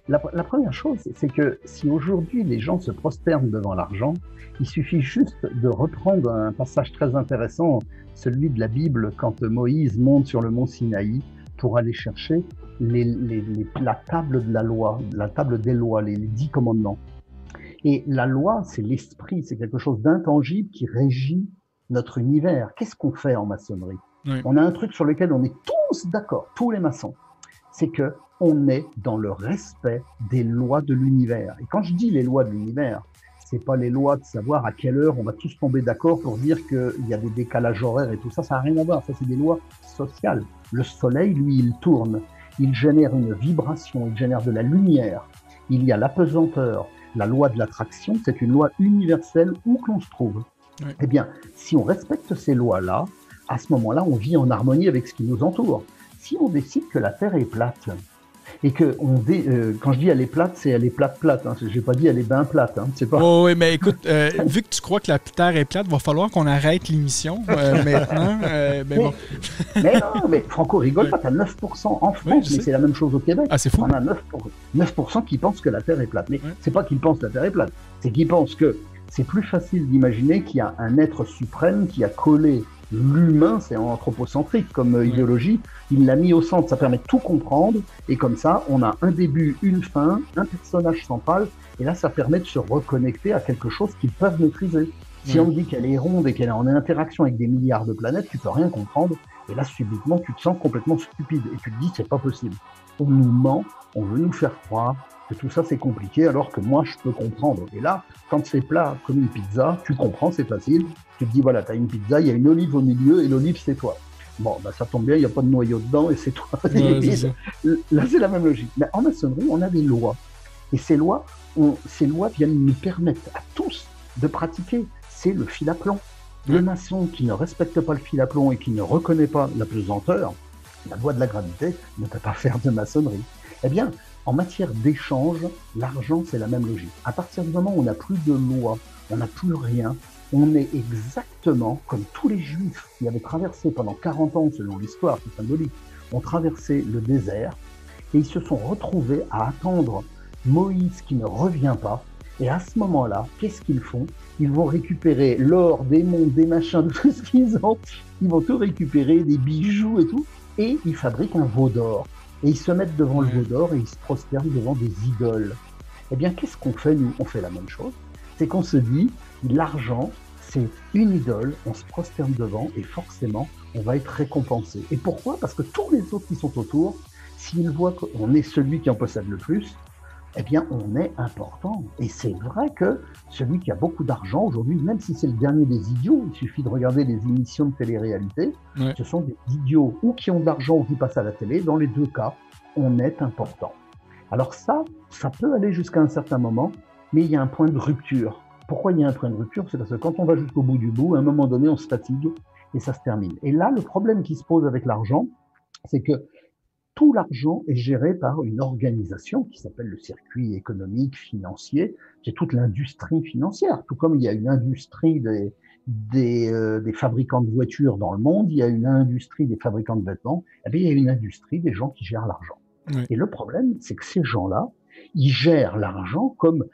la première chose, c'est que si aujourd'hui les gens se prosternent devant l'argent, il suffit juste de reprendre un passage très intéressant, celui de la Bible, quand Moïse monte sur le mont Sinaï pour aller chercher la table de la loi, la table des lois, les 10 commandements. Et la loi, c'est l'esprit, c'est quelque chose d'intangible qui régit notre univers. Qu'est-ce qu'on fait en maçonnerie? On a un truc sur lequel on est tous d'accord, tous les maçons, c'est que on est dans le respect des lois de l'univers. Et quand je dis les lois de l'univers, c'est pas les lois de savoir à quelle heure on va tous tomber d'accord pour dire qu'il y a des décalages horaires et tout ça, ça n'a rien à voir. Ça, c'est des lois sociales. Le soleil, lui, il tourne. Il génère une vibration, il génère de la lumière. Il y a l'apesanteur. La loi de l'attraction, c'est une loi universelle où que l'on se trouve. Oui. Eh bien, si on respecte ces lois-là, à ce moment-là, on vit en harmonie avec ce qui nous entoure. Si on décide que la Terre est plate, et que quand je dis elle est plate, c'est elle est plate. Hein. J'ai pas dit elle est bien plate. Hein. C'est pas... Oh, oui, mais écoute, vu que tu crois que la Terre est plate, va falloir qu'on arrête l'émission maintenant. Bon. Mais non, mais Franco rigole pas, t'as 9% en France, mais c'est la même chose au Québec. Ah, c'est fou. On a 9% qui pensent que la Terre est plate. Mais c'est pas qu'ils pensent que la Terre est plate, c'est qu'ils pensent que c'est plus facile d'imaginer qu'il y a un être suprême qui a collé l'humain, c'est anthropocentrique comme idéologie, il l'a mis au centre, ça permet de tout comprendre, et comme ça, on a un début, une fin, un personnage central, et là, ça permet de se reconnecter à quelque chose qu'ils peuvent maîtriser. Si on me dit qu'elle est ronde et qu'elle est en interaction avec des milliards de planètes, tu peux rien comprendre, et là, subitement, tu te sens complètement stupide, et tu te dis, c'est pas possible. On nous ment, on veut nous faire croire que tout ça, c'est compliqué, alors que moi, je peux comprendre. Et là, quand c'est plat comme une pizza, tu comprends, c'est facile. Tu te dis, voilà, t'as une pizza, il y a une olive au milieu, et l'olive, c'est toi. Bon, bah, ça tombe bien, il n'y a pas de noyau dedans, et c'est toi. Ouais, c'est là, c'est la même logique. Mais en maçonnerie, on a des lois. Et ces lois viennent nous permettre à tous de pratiquer. C'est le fil à plomb. Le maçon qui ne respecte pas le fil à plomb et qui ne reconnaît pas la pesanteur, la loi de la gravité, ne peut pas faire de maçonnerie. Eh bien, en matière d'échange, l'argent, c'est la même logique. À partir du moment où on n'a plus de loi, on n'a plus rien, on est exactement comme tous les Juifs qui avaient traversé pendant 40 ans, selon l'histoire, c'est symbolique, ont traversé le désert, Et ils se sont retrouvés à attendre Moïse qui ne revient pas. Et à ce moment-là, qu'est-ce qu'ils font? Ils vont récupérer l'or, des montres, des machins, tout ce qu'ils ont. Ils vont tout récupérer, des bijoux et tout. Et ils fabriquent un veau d'or. Et ils se mettent devant le veau d'or et ils se prosternent devant des idoles. Eh bien, qu'est-ce qu'on fait, nous? On fait la même chose. C'est qu'on se dit, l'argent, c'est une idole, on se prosterne devant et forcément, on va être récompensé. Et pourquoi? Parce que tous les autres qui sont autour, s'ils voient qu'on est celui qui en possède le plus, eh bien, on est important. Et c'est vrai que celui qui a beaucoup d'argent, aujourd'hui, même si c'est le dernier des idiots, il suffit de regarder les émissions de télé-réalité, ce sont des idiots ou qui ont de l'argent ou qui passent à la télé. Dans les deux cas, on est important. Alors ça peut aller jusqu'à un certain moment, mais il y a un point de rupture. Pourquoi il y a un point de rupture? C'est parce que quand on va jusqu'au bout du bout, à un moment donné, on se fatigue et ça se termine. Et là, le problème qui se pose avec l'argent, c'est que tout l'argent est géré par une organisation qui s'appelle le circuit économique, financier. C'est toute l'industrie financière. Tout comme il y a une industrie des fabricants de voitures dans le monde, il y a une industrie des fabricants de vêtements, et bien il y a une industrie des gens qui gèrent l'argent. Oui. Et le problème, c'est que ces gens-là, ils gèrent l'argent comme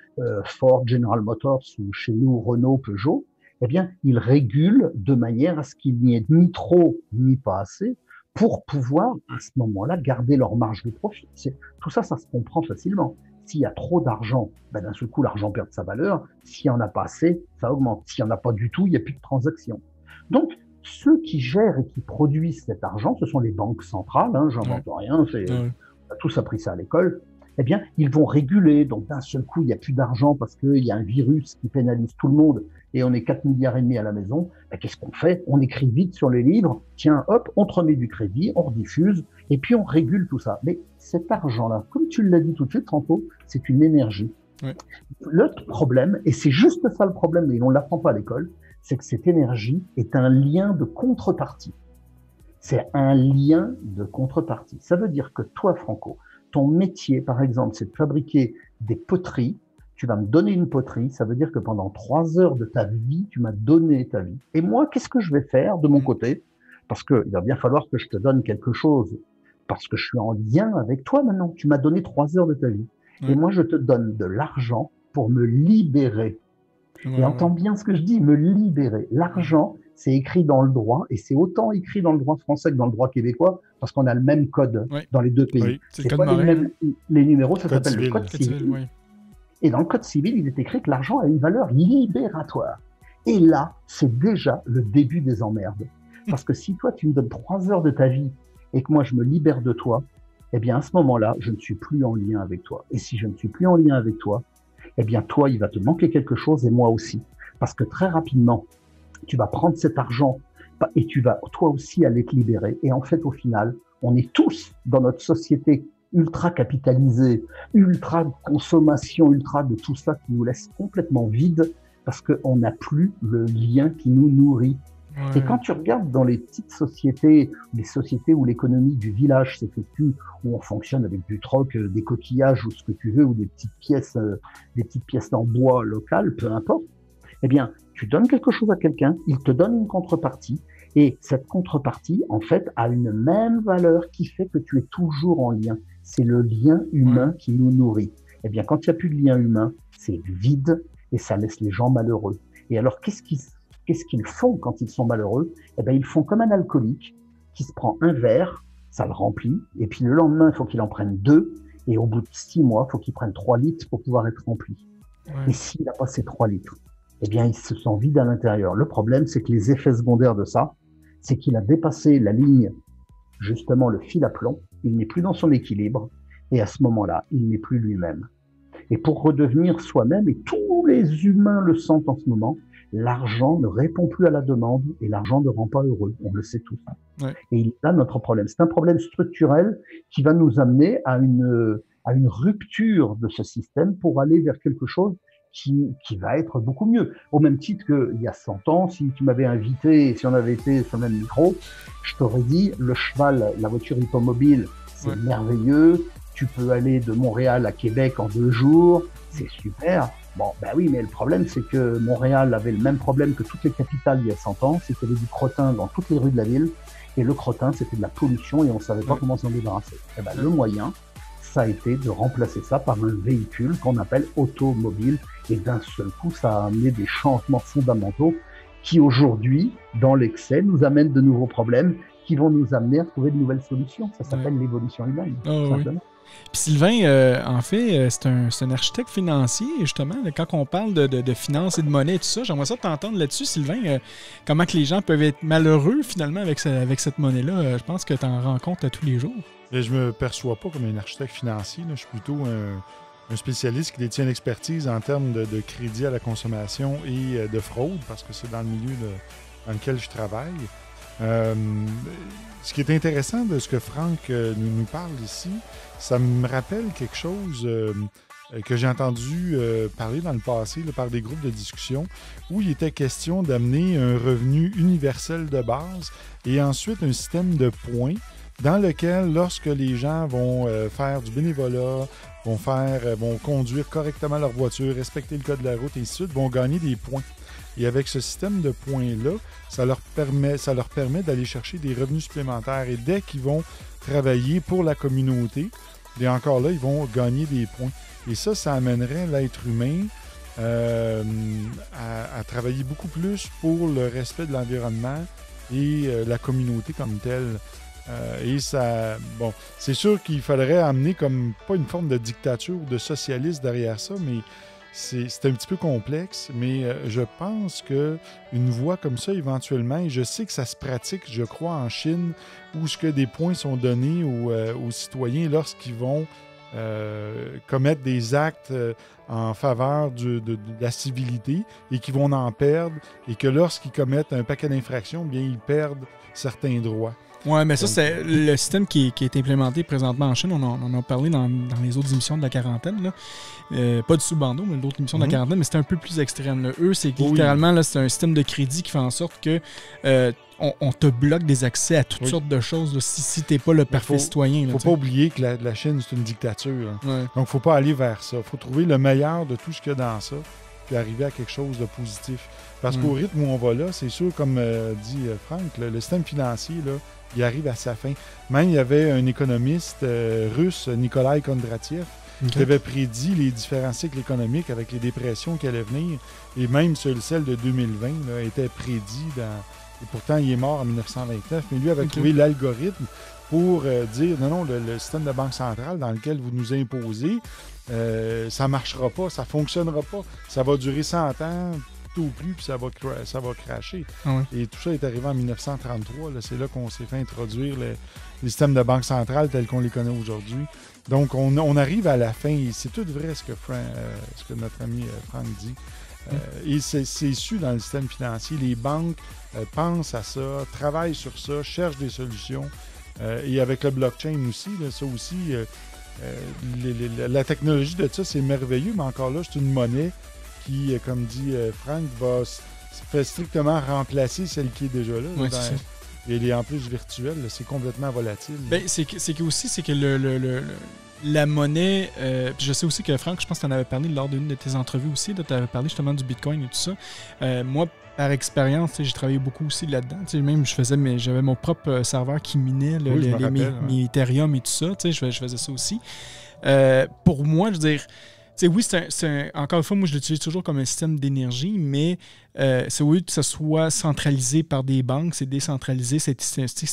Ford, General Motors ou chez nous Renault, Peugeot. Eh bien, ils régulent de manière à ce qu'il n'y ait ni trop ni pas assez pour pouvoir, à ce moment-là, garder leur marge de profit. Tout ça, ça se comprend facilement. S'il y a trop d'argent, ben d'un seul coup, l'argent perd sa valeur. S'il n'y en a pas assez, ça augmente. S'il n'y en a pas du tout, il n'y a plus de transactions. Donc, ceux qui gèrent et qui produisent cet argent, ce sont les banques centrales, hein, j'invente rien, on a tous appris ça à l'école. Eh bien, ils vont réguler. Donc, d'un seul coup, il n'y a plus d'argent parce qu'il y a un virus qui pénalise tout le monde et on est 4,5 milliards à la maison. Ben, qu'est-ce qu'on fait? On écrit vite sur les livres. Tiens, hop, on te remet du crédit, on rediffuse et puis on régule tout ça. Mais cet argent-là, comme tu l'as dit tout de suite, Franco, c'est une énergie. Ouais. L'autre problème, et c'est juste ça le problème, mais on ne l'apprend pas à l'école, c'est que cette énergie est un lien de contrepartie. C'est un lien de contrepartie. Ça veut dire que toi, Franco, ton métier, par exemple, c'est de fabriquer des poteries. Tu vas me donner une poterie, ça veut dire que pendant 3 heures de ta vie, tu m'as donné ta vie. Et moi, qu'est-ce que je vais faire de mon côté? Parce qu'il va bien falloir que je te donne quelque chose, parce que je suis en lien avec toi maintenant. Tu m'as donné 3 heures de ta vie. Et moi, je te donne de l'argent pour me libérer. Et entends bien ce que je dis, me libérer. L'argent, c'est écrit dans le droit, et c'est autant écrit dans le droit français que dans le droit québécois, parce qu'on a le même code dans les deux pays. C'est pas les numéros, ça s'appelle le code civil. Et dans le code civil, il est écrit que l'argent a une valeur libératoire. Et là, c'est déjà le début des emmerdes. Parce que si toi, tu me donnes 3 heures de ta vie, et que moi, je me libère de toi, eh bien, à ce moment-là, je ne suis plus en lien avec toi. Et si je ne suis plus en lien avec toi, eh bien, toi, il va te manquer quelque chose, et moi aussi. Parce que très rapidement, tu vas prendre cet argent et tu vas toi aussi aller te libérer. Et en fait, au final, on est tous dans notre société ultra capitalisée, ultra consommation, ultra de tout ça qui nous laisse complètement vide parce qu'on n'a plus le lien qui nous nourrit. Ouais. Et quand tu regardes dans les petites sociétés, les sociétés où l'économie du village s'effectue, où on fonctionne avec du troc, des coquillages ou ce que tu veux, ou des petites pièces en bois locales, peu importe, eh bien, tu donnes quelque chose à quelqu'un, il te donne une contrepartie, et cette contrepartie, en fait, a une même valeur qui fait que tu es toujours en lien. C'est le lien humain qui nous nourrit. Eh bien, quand il n'y a plus de lien humain, c'est vide et ça laisse les gens malheureux. Et alors, qu'est-ce qu'ils font quand ils sont malheureux? Eh bien, ils font comme un alcoolique qui se prend un verre, ça le remplit, et puis le lendemain, il faut qu'il en prenne 2, et au bout de 6 mois, il faut qu'il prenne 3 litres pour pouvoir être rempli. Ouais. Et s'il n'a pas ces 3 litres, eh bien, il se sent vide à l'intérieur. Le problème, c'est que les effets secondaires de ça, c'est qu'il a dépassé la ligne, justement le fil à plomb, il n'est plus dans son équilibre, et à ce moment-là, il n'est plus lui-même. Et pour redevenir soi-même, et tous les humains le sentent en ce moment, l'argent ne répond plus à la demande, et l'argent ne rend pas heureux, on le sait tous. Ouais. Et là, notre problème, c'est un problème structurel qui va nous amener à une rupture de ce système pour aller vers quelque chose qui va être beaucoup mieux. Au même titre qu'il y a 100 ans, si tu m'avais invité, si on avait été sur le même micro, je t'aurais dit, le cheval, la voiture hippomobile, c'est merveilleux, tu peux aller de Montréal à Québec en 2 jours, c'est super. Bon, ben oui, mais le problème, c'est que Montréal avait le même problème que toutes les capitales il y a 100 ans, c'est qu'il y avait du crottin dans toutes les rues de la ville, et le crottin, c'était de la pollution, et on savait pas comment s'en débarrasser. Et ben, le moyen, ça a été de remplacer ça par un véhicule qu'on appelle automobile. Et d'un seul coup, ça a amené des changements fondamentaux qui aujourd'hui, dans l'excès, nous amènent de nouveaux problèmes qui vont nous amener à trouver de nouvelles solutions. Ça s'appelle l'évolution humaine, tout simplement. Puis Sylvain, en fait, c'est un architecte financier, justement. Quand on parle de finances et de monnaie et tout ça, j'aimerais ça t'entendre là-dessus, Sylvain. Comment que les gens peuvent être malheureux, finalement, avec cette monnaie-là? Je pense que tu en rencontres à tous les jours. Et je me perçois pas comme un architecte financier. Là. Je suis plutôt un spécialiste qui détient l'expertise en termes de crédit à la consommation et de fraude, parce que c'est dans le milieu dans lequel je travaille. Ce qui est intéressant de ce que Franck nous parle ici, ça me rappelle quelque chose que j'ai entendu parler dans le passé là, par des groupes de discussion où il était question d'amener un revenu universel de base et ensuite un système de points dans lequel, lorsque les gens vont faire du bénévolat, vont conduire correctement leur voiture, respecter le code de la route et ainsi de suite, vont gagner des points. Et avec ce système de points-là, ça leur permet d'aller chercher des revenus supplémentaires. Et dès qu'ils vont travailler pour la communauté, et encore là, ils vont gagner des points. Et ça amènerait l'être humain à travailler beaucoup plus pour le respect de l'environnement et la communauté comme telle. Et ça, bon, c'est sûr qu'il faudrait amener comme, pas une forme de dictature ou de socialisme derrière ça, mais c'est un petit peu complexe, mais je pense qu'une voie comme ça, éventuellement, et je sais que ça se pratique, je crois, en Chine, où ce que des points sont donnés aux citoyens lorsqu'ils vont commettre des actes en faveur de la civilité et qui vont en perdre, et que lorsqu'ils commettent un paquet d'infractions, bien, ils perdent certains droits. Oui, mais ça, c'est le système qui est implémenté présentement en Chine. On en a parlé dans les autres émissions de la quarantaine. Là. Pas du sous-bandeau, mais d'autres émissions de la quarantaine, mais c'était un peu plus extrême. Là. Eux, c'est littéralement, là, c'est un système de crédit qui fait en sorte que on te bloque des accès à toutes sortes de choses là, si tu n'es pas le parfait citoyen. Il ne faut pas oublier que la Chine, c'est une dictature. Hein. Ouais. Donc, il ne faut pas aller vers ça. Il faut trouver le meilleur de tout ce qu'il y a dans ça puis arriver à quelque chose de positif. Parce qu'au rythme où on va là, c'est sûr, comme dit Franck, le système financier, là, il arrive à sa fin. Même, il y avait un économiste russe, Nikolai Kondratiev, qui avait prédit les différents cycles économiques avec les dépressions qui allaient venir. Et même celle de 2020 là, était prédit et pourtant, il est mort en 1929. Mais lui avait trouvé l'algorithme pour dire non, le système de banque centrale dans lequel vous nous imposez, ça ne marchera pas, ça ne fonctionnera pas. Ça va durer 100 ans, tout au plus, puis ça va crasher. Ah ouais. Et tout ça est arrivé en 1933. Là, c'est là qu'on s'est fait introduire les systèmes de banque centrale tels qu'on les connaît aujourd'hui. Donc, on arrive à la fin. Et c'est tout vrai ce que notre ami Franck dit. Et c'est issu dans le système financier. Les banques pensent à ça, travaillent sur ça, cherchent des solutions. Et avec le blockchain aussi, là, ça aussi, la technologie de ça, c'est merveilleux, mais encore là, c'est une monnaie qui, comme dit Franck, fait strictement remplacer celle qui est déjà là. Oui, et elle est en plus virtuelle, là, c'est complètement volatile. Ben, c'est que la monnaie, puis je sais aussi que Franck, je pense que tu en avais parlé lors d'une de tes entrevues aussi, tu avais parlé justement du Bitcoin et tout ça. Moi, par expérience, j'ai travaillé beaucoup aussi là-dedans. Même j'avais mon propre serveur qui minait mes Ethereum et tout ça. Je faisais ça aussi. Pour moi, je veux dire, oui, encore une fois, moi, je l'utilise toujours comme un système d'énergie, mais c'est oui que ce soit centralisé par des banques, c'est décentralisé, c'est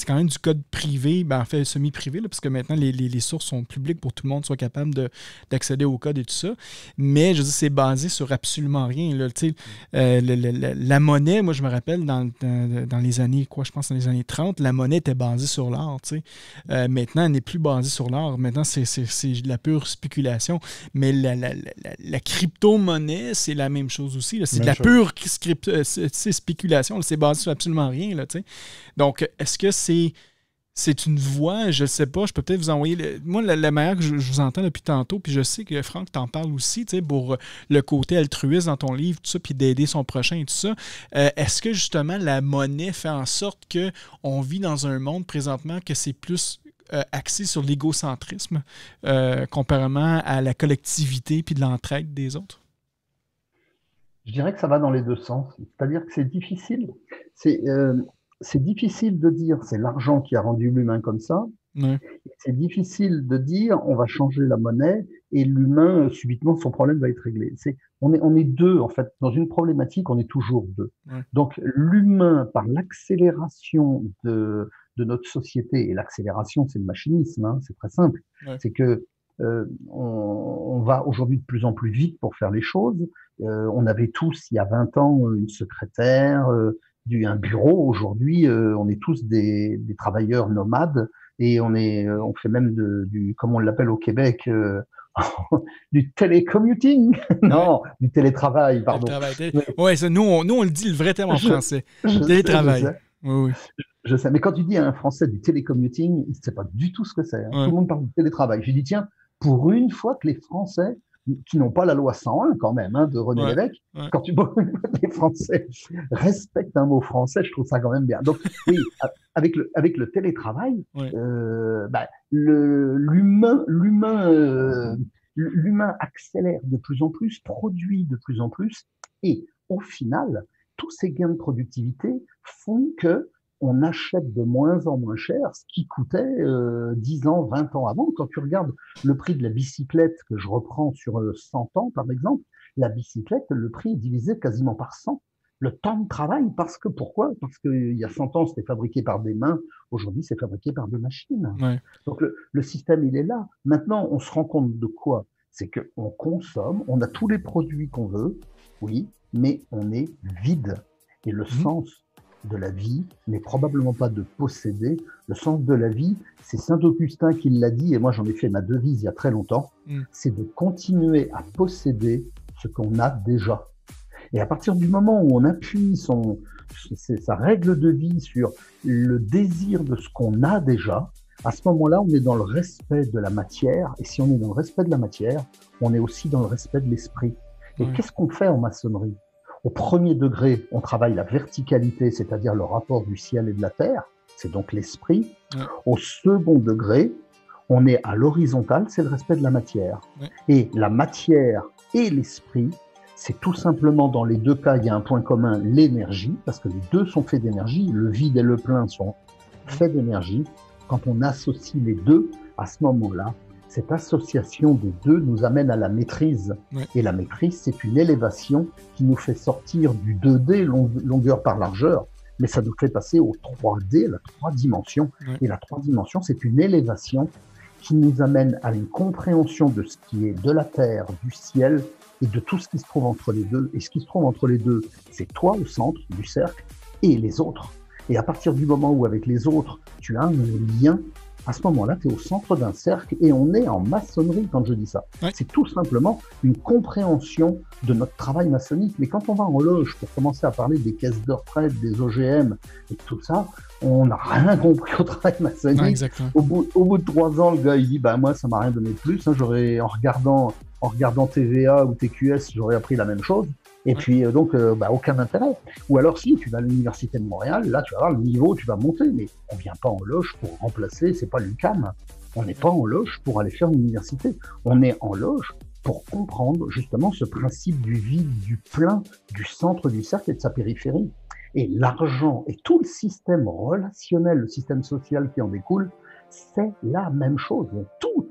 quand même du code privé, en fait semi-privé, là, parce que maintenant, les sources sont publiques pour que tout le monde soit capable d'accéder au code et tout ça. Mais, je veux dire, c'est basé sur absolument rien. Là, la monnaie, moi, je me rappelle, dans les années, je pense dans les années 30, la monnaie était basée sur l'or. Maintenant, elle n'est plus basée sur l'or. Maintenant, c'est de la pure spéculation. Mais la crypto-monnaie, c'est la même chose aussi. Là. C'est de la pure spéculation. Là. C'est basé sur absolument rien. Là, donc, est-ce que c'est une voie? Je ne sais pas. Je peux peut-être vous envoyer... Moi, la manière que je vous entends depuis tantôt, puis je sais que Franck t'en parle aussi, pour le côté altruiste dans ton livre, tout ça, puis d'aider son prochain et tout ça. Est-ce que, justement, la monnaie fait en sorte qu'on vit dans un monde présentement que c'est plus... axé sur l'égocentrisme comparément à la collectivité puis de l'entraide des autres? Je dirais que ça va dans les deux sens. C'est-à-dire que c'est difficile. C'est difficile de dire c'est l'argent qui a rendu l'humain comme ça, Ouais. C'est difficile de dire on va changer la monnaie et l'humain, subitement, son problème va être réglé. On est deux, en fait. Dans une problématique, on est toujours deux. Ouais. Donc, l'humain, par l'accélération de notre société, et l'accélération, c'est le machinisme, hein, c'est très simple, Ouais. c'est que on va aujourd'hui de plus en plus vite pour faire les choses. On avait tous, il y a 20 ans, une secrétaire, un bureau. Aujourd'hui, on est tous des travailleurs nomades. Et on fait même comme on l'appelle au Québec, du télécommuting. Non, du télétravail, pardon. Ouais, ça, nous, on le dit le vrai terme en français. Télétravail. Oui. Je sais, mais quand tu dis à un Français du télécommuting, il ne sait pas du tout ce que c'est. Hein. Ouais. Tout le monde parle du télétravail. J'ai dit, tiens, pour une fois que les Français, qui n'ont pas la loi 101 quand même, hein, de René Lévesque, quand les Français respectent un mot français, je trouve ça quand même bien. Donc oui, avec le télétravail, l'humain accélère de plus en plus, produit de plus en plus, et au final, tous ces gains de productivité font que on achète de moins en moins cher, ce qui coûtait 10 ans, 20 ans avant. Quand tu regardes le prix de la bicyclette, que je reprends sur 100 ans par exemple, la bicyclette, le prix est divisé quasiment par 100. Le temps de travail, pourquoi ? Parce qu'il y a 100 ans, c'était fabriqué par des mains, aujourd'hui, c'est fabriqué par des machines. Ouais. Donc le système, il est là. Maintenant, on se rend compte de quoi ? C'est qu'on consomme, on a tous les produits qu'on veut, oui, mais on est vide. Et le sens de la vie n'est probablement pas de posséder. Le sens de la vie, c'est Saint-Augustin qui l'a dit, et moi j'en ai fait ma devise il y a très longtemps, c'est de continuer à posséder ce qu'on a déjà. Et à partir du moment où on appuie sa règle de vie sur le désir de ce qu'on a déjà, à ce moment-là, on est dans le respect de la matière, et si on est dans le respect de la matière, on est aussi dans le respect de l'esprit. Et qu'est-ce qu'on fait en maçonnerie ? Au premier degré, on travaille la verticalité, c'est-à-dire le rapport du ciel et de la terre, c'est donc l'esprit. Ouais. Au second degré, on est à l'horizontale, c'est le respect de la matière. Ouais. Et la matière et l'esprit, c'est tout simplement, dans les deux cas, il y a un point commun, l'énergie, parce que les deux sont faits d'énergie, le vide et le plein sont faits d'énergie. Quand on associe les deux, à ce moment-là, cette association des deux nous amène à la maîtrise. Ouais. Et la maîtrise, c'est une élévation qui nous fait sortir du 2D, longueur par largeur, mais ça nous fait passer au 3D, la 3 dimensions. Ouais. Et la 3 dimensions, c'est une élévation qui nous amène à une compréhension de ce qui est de la terre, du ciel et de tout ce qui se trouve entre les deux. Et ce qui se trouve entre les deux, c'est toi au centre du cercle et les autres. Et à partir du moment où avec les autres, tu as un lien, à ce moment-là, tu es au centre d'un cercle et on est en maçonnerie quand je dis ça. Ouais. C'est tout simplement une compréhension de notre travail maçonnique. Mais quand on va en loge pour commencer à parler des caisses de retraite, des OGM et tout ça, on n'a rien compris au travail maçonnique. Ouais, au bout de 3 ans, le gars, il dit, bah, moi, ça m'a rien donné de plus. Hein, j'aurais, en regardant TVA ou TQS, j'aurais appris la même chose. Et puis, donc, aucun intérêt. Ou alors, si tu vas à l'Université de Montréal, là, tu vas voir le niveau, tu vas monter. Mais on vient pas en loge pour remplacer, c'est pas l'UQAM. On n'est pas en loge pour aller faire l'université. On est en loge pour comprendre, justement, ce principe du vide, du plein, du centre du cercle et de sa périphérie. Et l'argent et tout le système relationnel, le système social qui en découle, c'est la même chose. Tout.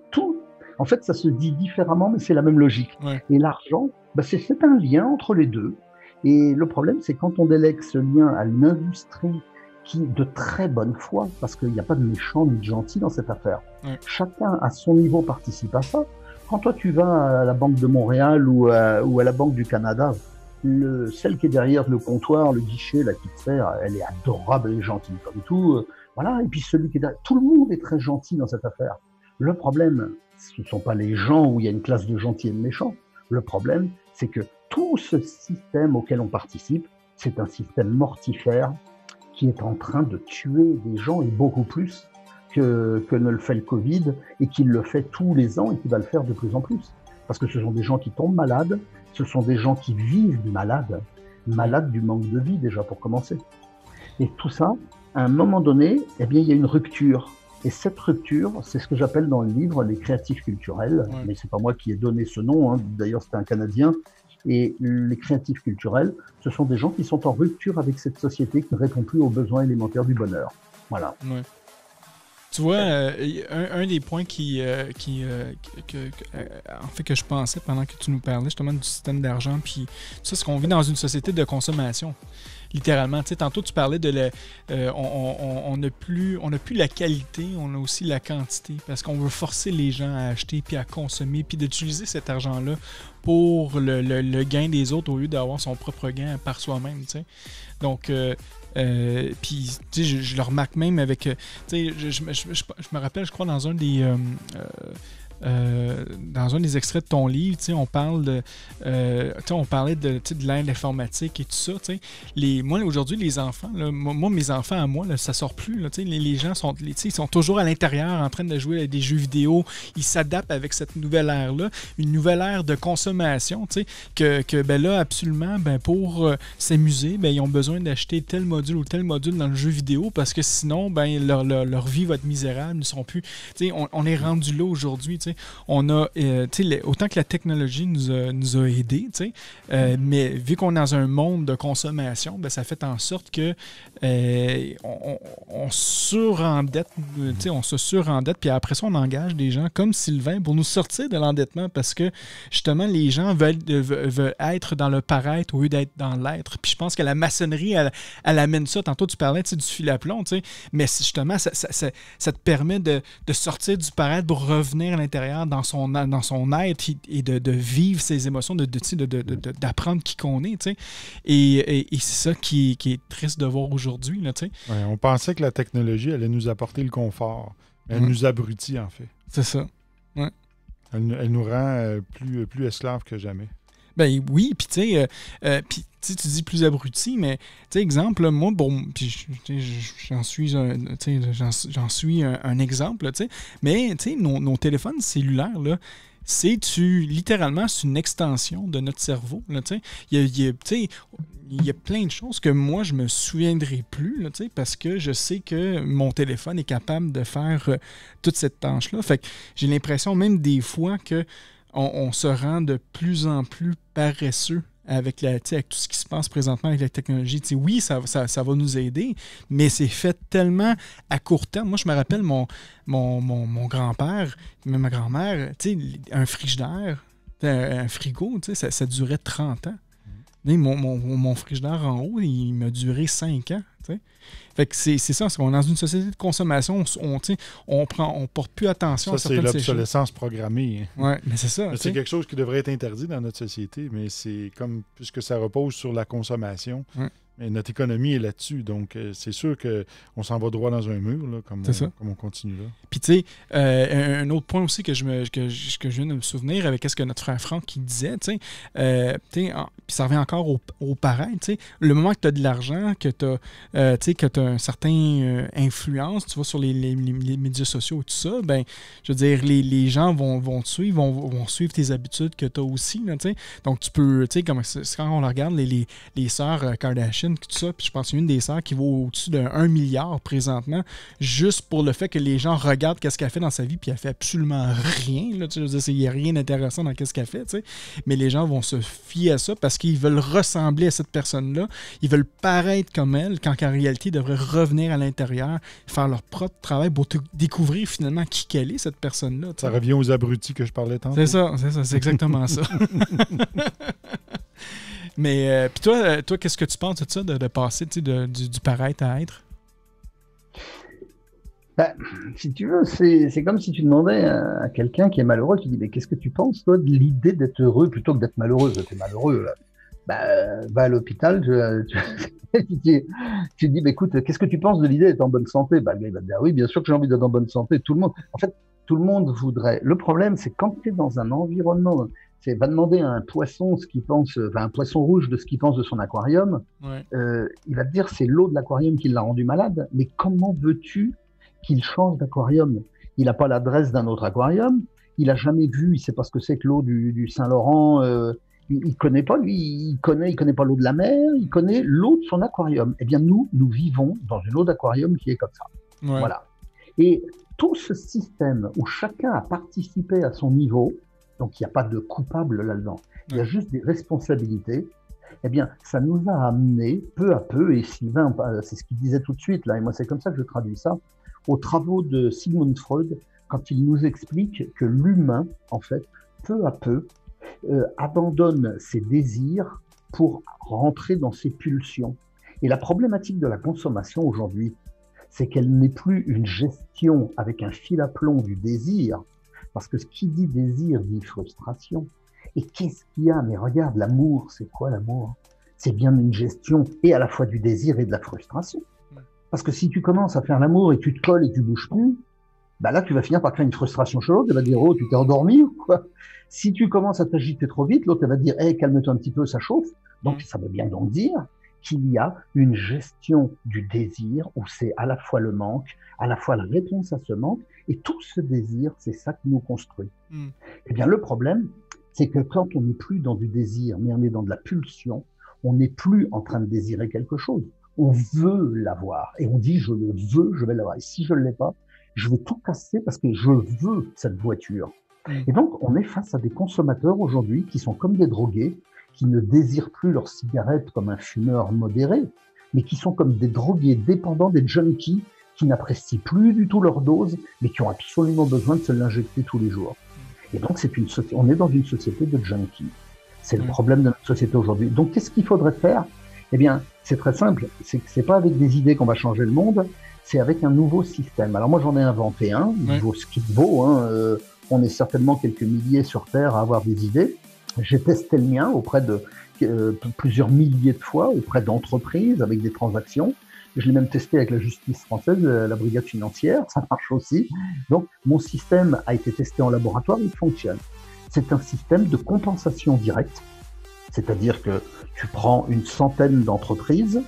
En fait, ça se dit différemment, mais c'est la même logique. Ouais. Et l'argent, c'est un lien entre les deux. Et le problème, c'est quand on délègue ce lien à une industrie qui, de très bonne foi, parce qu'il n'y a pas de méchant ni de gentil dans cette affaire. Ouais. Chacun, à son niveau, participe à ça. Quand toi, tu vas à la Banque de Montréal ou à la Banque du Canada, celle qui est derrière le comptoir, le guichet, là, qui te sert, elle est adorable, elle est gentille, comme tout. Voilà. Et puis celui qui est derrière, tout le monde est très gentil dans cette affaire. Le problème, ce ne sont pas les gens où il y a une classe de gentils et de méchants. Le problème, c'est que tout ce système auquel on participe, c'est un système mortifère qui est en train de tuer des gens et beaucoup plus que ne le fait le Covid et qui le fait tous les ans et qui va le faire de plus en plus. Parce que ce sont des gens qui tombent malades, ce sont des gens qui vivent malades du manque de vie déjà pour commencer. Et tout ça, à un moment donné, eh bien, il y a une rupture. Et cette rupture, c'est ce que j'appelle dans le livre les créatifs culturels, mais c'est pas moi qui ai donné ce nom, hein. D'ailleurs c'était un Canadien, et les créatifs culturels, ce sont des gens qui sont en rupture avec cette société qui ne répond plus aux besoins élémentaires du bonheur. Voilà. Ouais. Tu vois, un des points en fait, que je pensais pendant que tu nous parlais justement du système d'argent, puis ça, c'est qu'on vit dans une société de consommation. Littéralement. Tu sais, tantôt, tu parlais de on n'a plus la qualité, on a aussi la quantité, parce qu'on veut forcer les gens à acheter, puis à consommer, puis d'utiliser cet argent-là pour le gain des autres au lieu d'avoir son propre gain par soi-même. Tu sais. Donc, puis, tu sais, je le remarque même avec... tu sais, je me rappelle, je crois, dans un des extraits de ton livre, tu sais, on parle de, on parlait de l'ère de l'informatique et tout ça. Tu sais. Moi, aujourd'hui, les enfants, là, moi, mes enfants à moi, là, ça sort plus. Là, tu sais, les gens sont, ils sont toujours à l'intérieur en train de jouer à des jeux vidéo. Ils s'adaptent avec cette nouvelle ère-là, une nouvelle ère de consommation, tu sais, que ben là, absolument, ben, pour s'amuser, ben, ils ont besoin d'acheter tel module ou tel module dans le jeu vidéo parce que sinon, ben, leur vie va être misérable. Ils ne sont plus. Tu sais, on est rendu là aujourd'hui. Tu sais. On a, autant que la technologie nous a aidés, mais vu qu'on est dans un monde de consommation, ben, ça fait en sorte que on surendette, on se surendette, puis après ça, on engage des gens comme Sylvain pour nous sortir de l'endettement parce que justement, les gens veulent être dans le paraître au lieu d'être dans l'être. Puis je pense que la maçonnerie, elle amène ça. Tantôt, tu parlais du fil à plomb, mais justement, ça te permet de sortir du paraître pour revenir à l'intérieur dans son être et de vivre ses émotions, d'apprendre qui qu'on est. Et c'est ça qui est triste de voir aujourd'hui. Là, ouais, on pensait que la technologie allait nous apporter le confort. Elle nous abrutit, en fait. C'est ça. Ouais. Elle nous rend plus esclaves que jamais. Ben oui, puis tu dis plus abruti, mais exemple, là, moi, bon, puis j'en suis un exemple, mais nos téléphones cellulaires, là, littéralement, c'est une extension de notre cerveau. Il y a plein de choses que moi, je me souviendrai plus, là, parce que je sais que mon téléphone est capable de faire toute cette tâche-là. Fait que j'ai l'impression même des fois que on se rend de plus en plus paresseux avec tout ce qui se passe présentement avec la technologie. Oui, ça va nous aider, mais c'est fait tellement à court terme. Moi, je me rappelle mon grand-père, même ma grand-mère, un frigidaire, un frigo, ça durait 30 ans. Mon frigidaire en haut, il m'a duré 5 ans. T'sais. Fait que c'est ça, on est dans une société de consommation, on porte plus attention à certaines choses. Ça, c'est l'obsolescence programmée. Oui, mais c'est ça. C'est quelque chose qui devrait être interdit dans notre société, mais c'est comme, puisque ça repose sur la consommation, mais notre économie est là-dessus. Donc, c'est sûr qu'on s'en va droit dans un mur, là, comme on continue là. Puis, tu sais, un autre point aussi que je viens de me souvenir avec ce que notre frère Franck qui disait, puis ça revient encore au paraître, le moment que tu as de l'argent, que tu as un certain influence, tu vois, sur les médias sociaux et tout ça, ben, je veux dire, les gens vont te suivre, vont suivre tes habitudes que tu as aussi, là, donc tu peux, comme quand on regarde les sœurs Kardashian, tout ça, puis je pense qu'il y a une des sœurs qui vaut au-dessus de 1 milliard présentement, juste pour le fait que les gens regardent qu'est-ce qu'elle fait dans sa vie, puis elle fait absolument rien, là, je veux dire, il n'y a rien d'intéressant dans qu'est-ce qu'elle fait, mais les gens vont se fier à ça parce qu'ils veulent ressembler à cette personne-là, ils veulent paraître comme elle, quand en réalité, ils devraient revenir à l'intérieur, faire leur propre travail pour découvrir finalement qui qu'elle est, cette personne-là. Ça revient aux abrutis que je parlais tantôt. C'est ça, c'est exactement ça. Mais puis toi, qu'est-ce que tu penses de ça, de passer du paraître à être? Ben, si tu veux, c'est comme si tu demandais à quelqu'un qui est malheureux, tu dis, mais qu'est-ce que tu penses, toi, de l'idée d'être heureux plutôt que d'être malheureux? T'es malheureux, là. Ben, va à l'hôpital, tu dis, bah, écoute, qu'est-ce que tu penses de l'idée d'être en bonne santé? Ben, le gars, il va te dire, oui, bien sûr que j'ai envie d'être en bonne santé. Tout le monde, en fait, tout le monde voudrait. Le problème, c'est quand tu es dans un environnement, va demander à un poisson ce qu'il pense, enfin, un poisson rouge de ce qu'il pense de son aquarium, il va te dire, c'est l'eau de l'aquarium qui l'a rendu malade, mais comment veux-tu qu'il change d'aquarium? Il n'a pas l'adresse d'un autre aquarium, il n'a jamais vu, il ne sait pas ce que c'est que l'eau du Saint-Laurent, il connaît pas, lui, il connaît pas l'eau de la mer, il connaît l'eau de son aquarium. Eh bien, nous vivons dans une eau d'aquarium qui est comme ça. Ouais. Voilà. Et tout ce système où chacun a participé à son niveau, donc il n'y a pas de coupable là-dedans, il y a juste des responsabilités, eh bien, ça nous a amené peu à peu, et Sylvain, c'est ce qu'il disait tout de suite, là, et moi c'est comme ça que je traduis ça, aux travaux de Sigmund Freud quand il nous explique que l'humain, en fait, peu à peu, abandonne ses désirs pour rentrer dans ses pulsions. Et la problématique de la consommation aujourd'hui, c'est qu'elle n'est plus une gestion avec un fil à plomb du désir, parce que ce qui dit désir dit frustration. Et qu'est-ce qu'il y a? Mais regarde, l'amour, c'est quoi l'amour? C'est bien une gestion et à la fois du désir et de la frustration. Parce que si tu commences à faire l'amour et tu te colles et tu bouges plus, bah là, tu vas finir par créer une frustration chez l'autre. Elle va dire, oh, tu t'es endormi ou quoi? Si tu commences à t'agiter trop vite, l'autre, elle va dire, hey, calme-toi un petit peu, ça chauffe. Donc, ça veut bien donc dire qu'il y a une gestion du désir où c'est à la fois le manque, à la fois la réponse à ce manque, et tout ce désir, c'est ça qui nous construit. Eh bien, le problème, c'est que quand on n'est plus dans du désir, mais on est dans de la pulsion, on n'est plus en train de désirer quelque chose. On veut l'avoir. Et on dit, je le veux, je vais l'avoir. Et si je ne l'ai pas, je vais tout casser parce que je veux cette voiture. Et donc, on est face à des consommateurs aujourd'hui qui sont comme des drogués, qui ne désirent plus leur cigarette comme un fumeur modéré, mais qui sont comme des drogués dépendants, des junkies, qui n'apprécient plus du tout leur dose, mais qui ont absolument besoin de se l'injecter tous les jours. Et donc, on est dans une société de junkies. C'est le problème de notre société aujourd'hui. Donc, qu'est-ce qu'il faudrait faire? Eh bien, c'est très simple. C'est pas avec des idées qu'on va changer le monde, c'est avec un nouveau système. Alors moi, j'en ai inventé un, il vaut ce qu'il vaut. On est certainement quelques milliers sur Terre à avoir des idées. J'ai testé le mien auprès de plusieurs milliers de fois, auprès d'entreprises, avec des transactions. Je l'ai même testé avec la justice française, la brigade financière, ça marche aussi. Donc, mon système a été testé en laboratoire, il fonctionne. C'est un système de compensation directe, c'est-à-dire que tu prends une centaine d'entreprises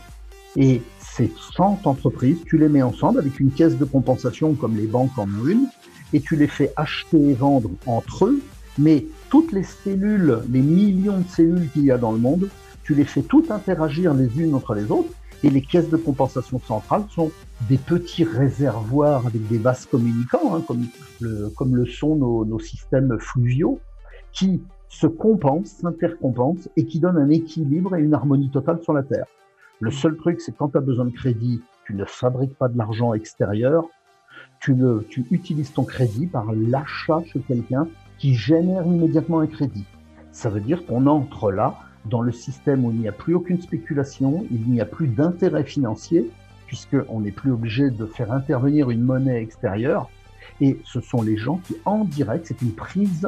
et ces 100 entreprises, tu les mets ensemble avec une caisse de compensation comme les banques en ont une, et tu les fais acheter et vendre entre eux, mais toutes les cellules, les millions de cellules qu'il y a dans le monde, tu les fais toutes interagir les unes entre les autres, et les caisses de compensation centrales sont des petits réservoirs avec des vases communicants, comme le sont nos systèmes fluviaux, qui se compensent, s'intercompensent, et qui donnent un équilibre et une harmonie totale sur la Terre. Le seul truc, c'est que quand tu as besoin de crédit, tu ne fabriques pas de l'argent extérieur, tu utilises ton crédit par l'achat chez quelqu'un qui génère immédiatement un crédit. Ça veut dire qu'on entre là dans le système où il n'y a plus aucune spéculation, il n'y a plus d'intérêt financier, puisqu'on n'est plus obligé de faire intervenir une monnaie extérieure. Et ce sont les gens qui, en direct, c'est une prise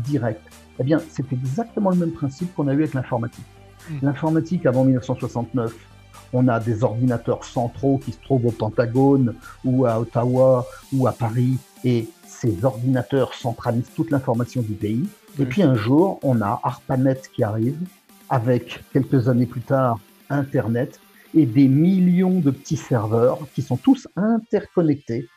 directe. Eh bien, c'est exactement le même principe qu'on a eu avec l'informatique. L'informatique, avant 1969, on a des ordinateurs centraux qui se trouvent au Pentagone, ou à Ottawa, ou à Paris, et ces ordinateurs centralisent toute l'information du pays. Et puis un jour, on a ARPANET qui arrive, avec quelques années plus tard, Internet, et des millions de petits serveurs qui sont tous interconnectés.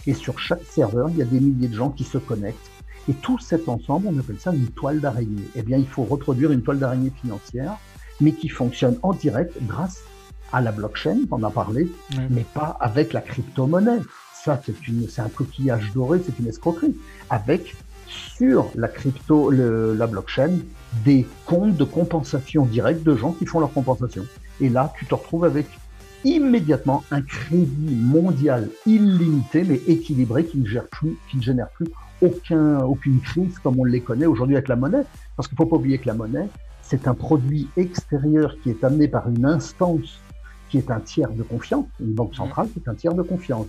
Et sur chaque serveur, il y a des milliers de gens qui se connectent. Et tout cet ensemble, on appelle ça une toile d'araignée. Eh bien, il faut reproduire une toile d'araignée financière, mais qui fonctionne en direct grâce à la blockchain, on en a parlé, mais pas avec la crypto-monnaie. Ça, c'est un coquillage doré, c'est une escroquerie. Avec, sur la la blockchain, des comptes de compensation directe de gens qui font leur compensation. Et là, tu te retrouves avec immédiatement un crédit mondial illimité, mais équilibré, qui ne génère plus aucune crise comme on les connaît aujourd'hui avec la monnaie. Parce qu'il ne faut pas oublier que la monnaie, c'est un produit extérieur qui est amené par une instance qui est un tiers de confiance. Une banque centrale, c'est un tiers de confiance.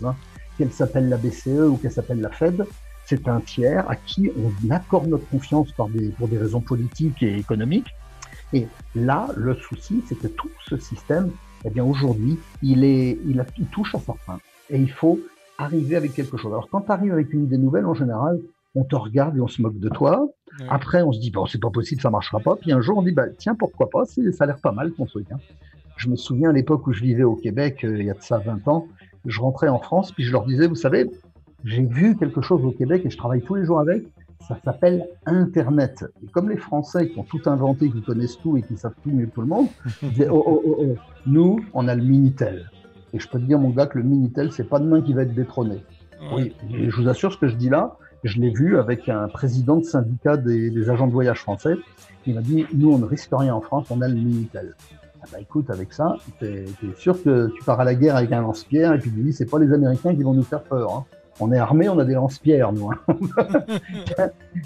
Qu'elle s'appelle la BCE ou qu'elle s'appelle la Fed, c'est un tiers à qui on accorde notre confiance pour des raisons politiques et économiques. Et là, le souci, c'est que tout ce système, eh bien aujourd'hui, il touche à sa fin. Et il faut arriver avec quelque chose. Alors quand tu arrives avec une idée nouvelle, en général, on te regarde et on se moque de toi. Après, on se dit, bon, c'est pas possible, ça marchera pas. Puis un jour, on dit, bah, tiens, pourquoi pas, ça a l'air pas mal ton truc. Je me souviens à l'époque où je vivais au Québec, il y a de ça 20 ans, je rentrais en France, puis je leur disais, vous savez, j'ai vu quelque chose au Québec et je travaille tous les jours avec, ça s'appelle Internet. Et comme les Français qui ont tout inventé, qui connaissent tout et qui savent tout mieux que tout le monde, ils disaient, oh, nous, on a le Minitel. Et je peux te dire, mon gars, que le Minitel, c'est pas demain qui va être détrôné. Oui, et je vous assure, ce que je dis là, je l'ai vu avec un président de syndicat des agents de voyage français. Il m'a dit, nous, on ne risque rien en France, on a le Minitel. Ah bah écoute, avec ça, t'es sûr que tu pars à la guerre avec un lance-pierre et puis tu dis, c'est pas les Américains qui vont nous faire peur. Hein. On est armés, on a des lance-pierres, nous. Hein.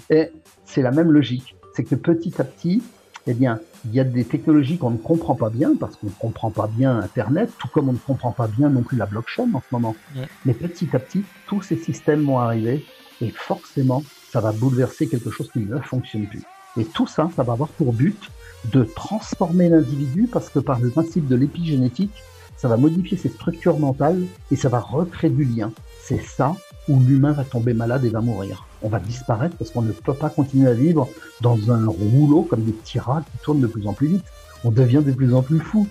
Et c'est la même logique. C'est que petit à petit, eh bien, il y a des technologies qu'on ne comprend pas bien, parce qu'on ne comprend pas bien Internet, tout comme on ne comprend pas bien non plus la blockchain en ce moment. Ouais. Mais petit à petit, tous ces systèmes vont arriver et forcément, ça va bouleverser quelque chose qui ne fonctionne plus. Et tout ça, ça va avoir pour but de transformer l'individu, parce que par le principe de l'épigénétique, ça va modifier ses structures mentales et ça va recréer du lien. C'est ça où l'humain va tomber malade et va mourir. On va disparaître parce qu'on ne peut pas continuer à vivre dans un rouleau comme des petits rats qui tournent de plus en plus vite. On devient de plus en plus fou.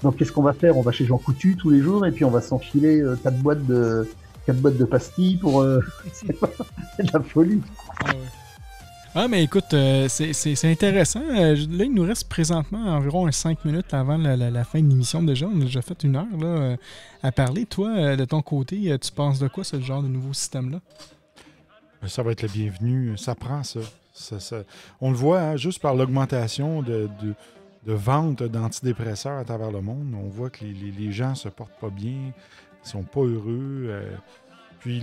Donc qu'est-ce qu'on va faire? On va chez Jean Coutu tous les jours et puis on va s'enfiler 4 boîtes de pastilles pour... c'est de la folie. Ah ouais. Ah, mais écoute, c'est intéressant. Là, il nous reste présentement environ 5 minutes avant la fin de l'émission déjà. On a déjà fait 1 heure là, à parler. Toi, de ton côté, tu penses de quoi, ce genre de nouveau système-là? Ça va être le bienvenu. Ça prend ça. On le voit hein, juste par l'augmentation de vente d'antidépresseurs à travers le monde. On voit que les gens ne se portent pas bien, ils sont pas heureux. Puis,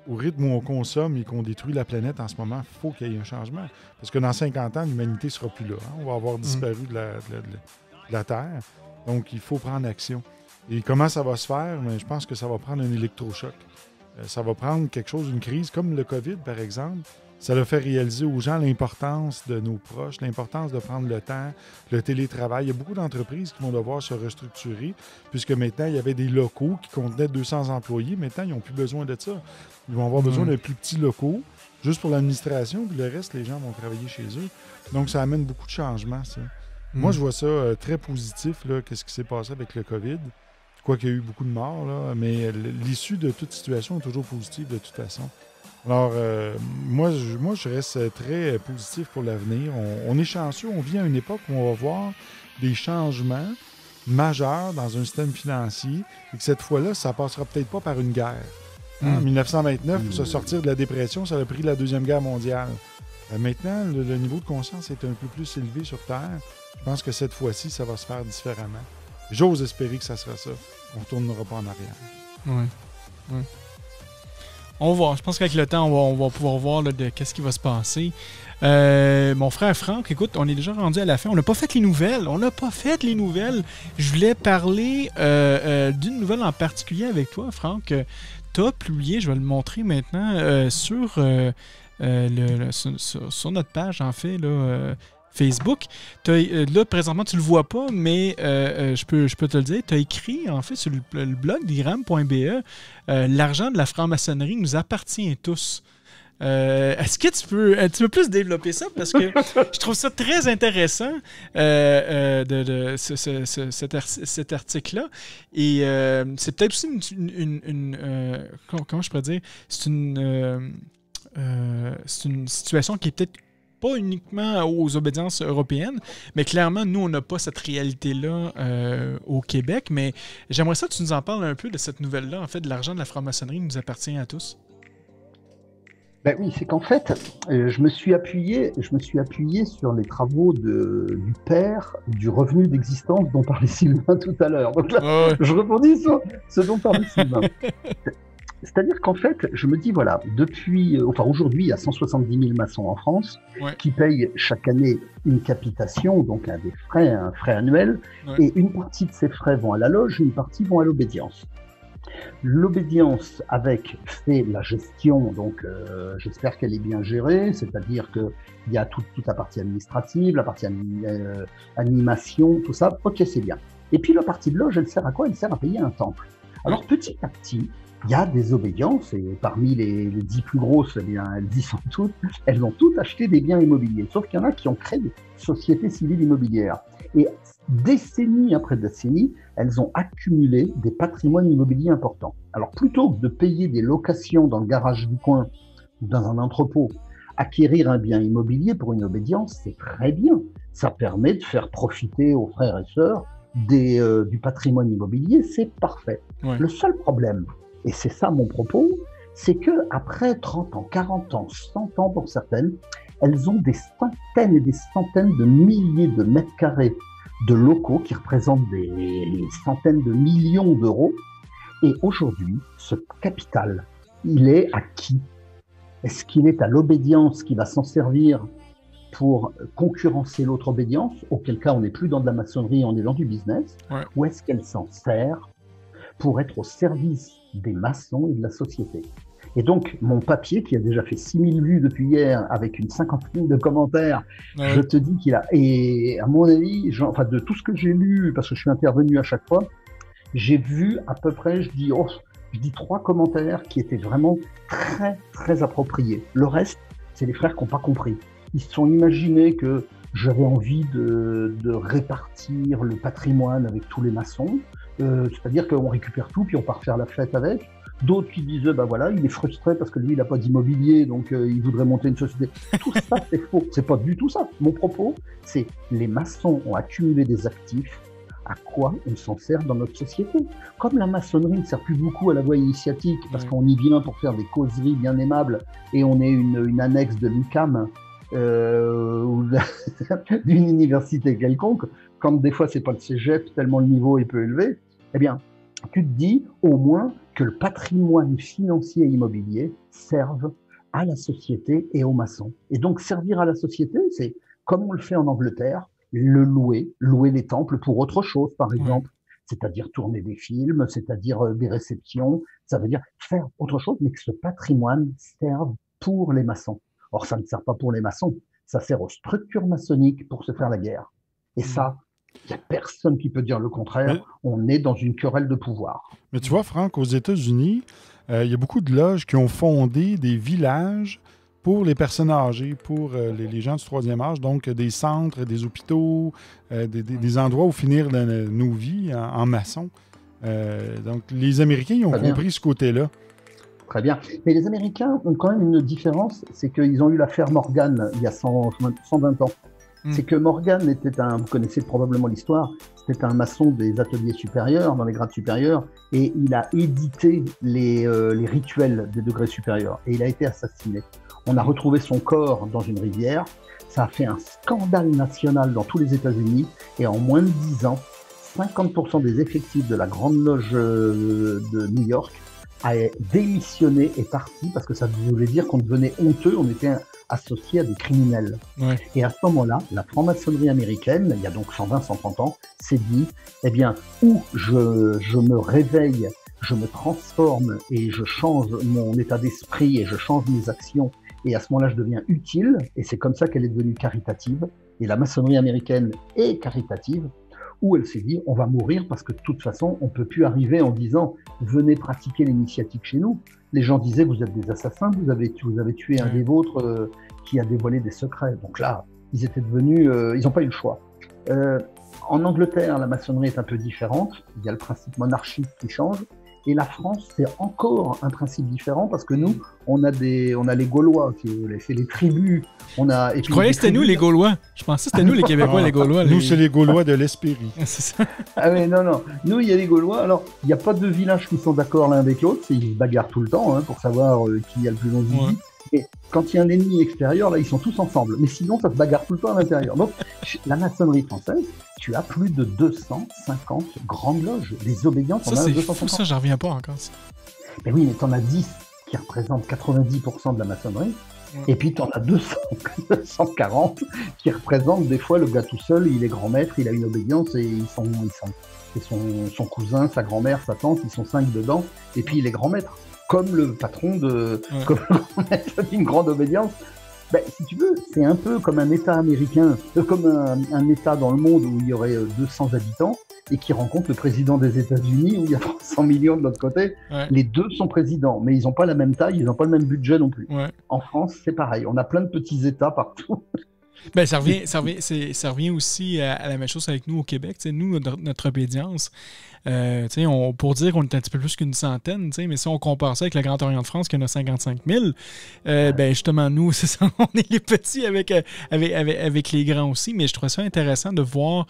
au rythme où on consomme et qu'on détruit la planète en ce moment, il faut qu'il y ait un changement. Parce que dans 50 ans, l'humanité ne sera plus là. Hein? On va avoir disparu de la Terre. Donc, il faut prendre action. Et comment ça va se faire? Mais je pense que ça va prendre un électrochoc. Ça va prendre quelque chose, une crise comme le COVID, par exemple. Ça va faire réaliser aux gens l'importance de nos proches, l'importance de prendre le temps, le télétravail. Il y a beaucoup d'entreprises qui vont devoir se restructurer, puisque maintenant, il y avait des locaux qui contenaient 200 employés. Maintenant, ils n'ont plus besoin de ça. Ils vont avoir besoin de plus petits locaux, juste pour l'administration, puis le reste, les gens vont travailler chez eux. Donc, ça amène beaucoup de changements, ça. Moi, je vois ça très positif, là, qu'est-ce qui s'est passé avec le COVID. Quoiqu'il y a eu beaucoup de morts, là, mais l'issue de toute situation est toujours positive de toute façon. Alors, moi, je reste très positif pour l'avenir. On est chanceux, on vit à une époque où on va voir des changements majeurs dans un système financier et que cette fois-là, ça passera peut-être pas par une guerre. En 1929, pour se sortir de la dépression, ça a pris la Deuxième Guerre mondiale. Maintenant, le niveau de conscience est un peu plus élevé sur Terre. Je pense que cette fois-ci, ça va se faire différemment. J'ose espérer que ça sera ça. On ne retournera pas en arrière. Oui. On va voir. Je pense qu'avec le temps, on va pouvoir voir là, de qu'est-ce qui va se passer. Mon frère Franck, écoute, on est déjà rendu à la fin. On n'a pas fait les nouvelles. Je voulais parler d'une nouvelle en particulier avec toi, Franck. Tu as publié, je vais le montrer maintenant, sur notre page, en fait, là, Facebook. Là, présentement, tu le vois pas, mais je peux te le dire. Tu as écrit, en fait, sur le blog d'IRAM.be, l'argent de la franc-maçonnerie nous appartient tous. Est-ce que tu peux plus développer ça? Parce que je trouve ça très intéressant, cet article-là. Et c'est peut-être aussi comment je pourrais dire? C'est une situation qui est peut-être pas uniquement aux obédiences européennes, mais clairement, nous, on n'a pas cette réalité-là au Québec. Mais j'aimerais ça que tu nous en parles un peu de cette nouvelle-là, en fait, de l'argent de la franc-maçonnerie nous appartient à tous. Ben oui, c'est qu'en fait, je me suis appuyé sur les travaux du père du revenu d'existence dont parlait Sylvain tout à l'heure. Donc là, je rebondis sur ce dont parlait Sylvain. C'est-à-dire qu'en fait, je me dis, voilà, aujourd'hui, il y a 170 000 maçons en France qui payent chaque année une capitation, donc un frais annuel, et une partie de ces frais vont à la loge, une partie vont à l'obédience. L'obédience fait la gestion, donc j'espère qu'elle est bien gérée, c'est-à-dire qu'il y a toute la partie administrative, la partie animation, tout ça, ok, c'est bien. Et puis la partie de loge, elle sert à quoi? Elle sert à payer un temple. Alors petit à petit, il y a des obédiences, et parmi les 10 plus grosses, eh bien, elles y sont toutes, elles ont toutes acheté des biens immobiliers, sauf qu'il y en a qui ont créé des sociétés civiles immobilières. Et décennie après décennie, elles ont accumulé des patrimoines immobiliers importants. Alors plutôt que de payer des locations dans le garage du coin ou dans un entrepôt, acquérir un bien immobilier pour une obédience, c'est très bien. Ça permet de faire profiter aux frères et sœurs du patrimoine immobilier, c'est parfait. Ouais. Le seul problème, et c'est ça mon propos, c'est que après 30 ans, 40 ans, 100 ans pour certaines, elles ont des centaines et des centaines de milliers de mètres carrés de locaux qui représentent des centaines de millions d'euros. Et aujourd'hui, ce capital, il est à qui? Est-ce qu'il est à l'obédience qui va s'en servir pour concurrencer l'autre obédience, auquel cas on n'est plus dans de la maçonnerie, on est dans du business, Ouais. ou est-ce qu'elle s'en sert pour être au service des maçons et de la société? Et donc, mon papier, qui a déjà fait 6000 vues depuis hier, avec une cinquantaine de commentaires, Ouais. je te dis qu'il a... Et à mon avis, enfin, de tout ce que j'ai lu, parce que je suis intervenu à chaque fois, j'ai vu à peu près, je dis 3 commentaires qui étaient vraiment très, très appropriés. Le reste, c'est les frères qui n'ont pas compris. Ils se sont imaginés que j'avais envie de répartir le patrimoine avec tous les maçons, c'est-à-dire qu'on récupère tout puis on part faire la fête avec. D'autres qui disaient, bah voilà, il est frustré parce que lui, il n'a pas d'immobilier, donc il voudrait monter une société. Tout ça, c'est faux. C'est pas du tout ça. Mon propos, c'est les maçons ont accumulé des actifs. À quoi on s'en sert dans notre société? Comme la maçonnerie ne sert plus beaucoup à la voie initiatique, parce qu'on y vient pour faire des causeries bien aimables, et on est une annexe de l'UQAM, ou d'une université quelconque, quand des fois c'est pas le cégep tellement le niveau est peu élevé, eh bien, tu te dis au moins que le patrimoine financier et immobilier serve à la société et aux maçons. Et donc servir à la société, c'est comme on le fait en Angleterre, louer les temples pour autre chose, par exemple, c'est-à-dire tourner des films, c'est-à-dire des réceptions, ça veut dire faire autre chose, mais que ce patrimoine serve pour les maçons. Or, ça ne sert pas pour les maçons, ça sert aux structures maçonniques pour se faire la guerre. Et ça, il n'y a personne qui peut dire le contraire. On est dans une querelle de pouvoir. Mais tu vois, Franck, aux États-Unis, il y a beaucoup de loges qui ont fondé des villages pour les personnes âgées, pour les gens du troisième âge, donc des centres, des hôpitaux, des endroits où finir nos vies en maçon. Donc, les Américains, ils ont compris ce côté-là. Très bien. Mais les Américains ont quand même une différence, c'est qu'ils ont eu l'affaire Morgan il y a 120 ans. C'est que Morgan était vous connaissez probablement l'histoire, c'était un maçon des ateliers supérieurs, dans les grades supérieurs, et il a édité les rituels des degrés supérieurs, et il a été assassiné. On a retrouvé son corps dans une rivière, ça a fait un scandale national dans tous les États-Unis, et en moins de 10 ans, 50% des effectifs de la Grande Loge de New York a démissionné et parti, parce que ça voulait dire qu'on devenait honteux, on était associé à des criminels. Et à ce moment-là, la franc-maçonnerie américaine, il y a donc 120-130 ans, s'est dit, eh bien, où je me réveille, je me transforme et je change mon état d'esprit et je change mes actions, et à ce moment-là, je deviens utile, et c'est comme ça qu'elle est devenue caritative, et la maçonnerie américaine est caritative, où elle s'est dit, on va mourir parce que de toute façon, on ne peut plus arriver en disant, venez pratiquer l'initiatique chez nous. Les gens disaient, vous êtes des assassins, vous avez tué un des vôtres qui a dévoilé des secrets. Donc là, ils étaient devenus, ils n'ont pas eu le choix. En Angleterre, la maçonnerie est un peu différente. Il y a le principe monarchique qui change. Et la France, c'est encore un principe différent parce que nous, on a les Gaulois, c'est les tribus. Je croyais que c'était nous les Gaulois. Je pensais que c'était nous les Québécois, les Gaulois. Nous, c'est les Gaulois de l'Espérie. C'est ça. Ah mais non. Nous, il y a les Gaulois. Alors, il n'y a pas deux villages qui sont d'accord l'un avec l'autre. Ils se bagarrent tout le temps pour savoir qui a le plus long zizi. Et quand il y a un ennemi extérieur, là, ils sont tous ensemble. Mais sinon, ça se bagarre tout le temps à l'intérieur. Donc, la maçonnerie française, tu as plus de 250 grandes loges. Les obédiences, ça, c'est fou, ça, j'en reviens pas encore. Mais oui, mais t'en as 10 qui représentent 90% de la maçonnerie. Et puis, t'en as 240 qui représentent des fois le gars tout seul, il est grand maître, il a une obédience et et son cousin, sa grand-mère, sa tante, ils sont 5 dedans. Et puis, il est grand maître. Comme le patron comme le grand maître d'une grande obédience. Ben, si tu veux, c'est un peu comme un État américain, comme un État dans le monde où il y aurait 200 habitants et qui rencontre le président des États-Unis où il y a 300 millions de l'autre côté. Les deux sont présidents, mais ils n'ont pas la même taille, ils n'ont pas le même budget non plus. En France, c'est pareil. On a plein de petits États partout. Ben, ça revient aussi à la même chose avec nous au Québec. T'sais, nous, notre obédience, pour dire qu'on est un petit peu plus qu'une centaine, mais si on compare ça avec le Grand Orient de France qui en a 55 000, ben justement, nous, c'est ça, on est les petits avec les grands aussi. Mais je trouve ça intéressant de voir,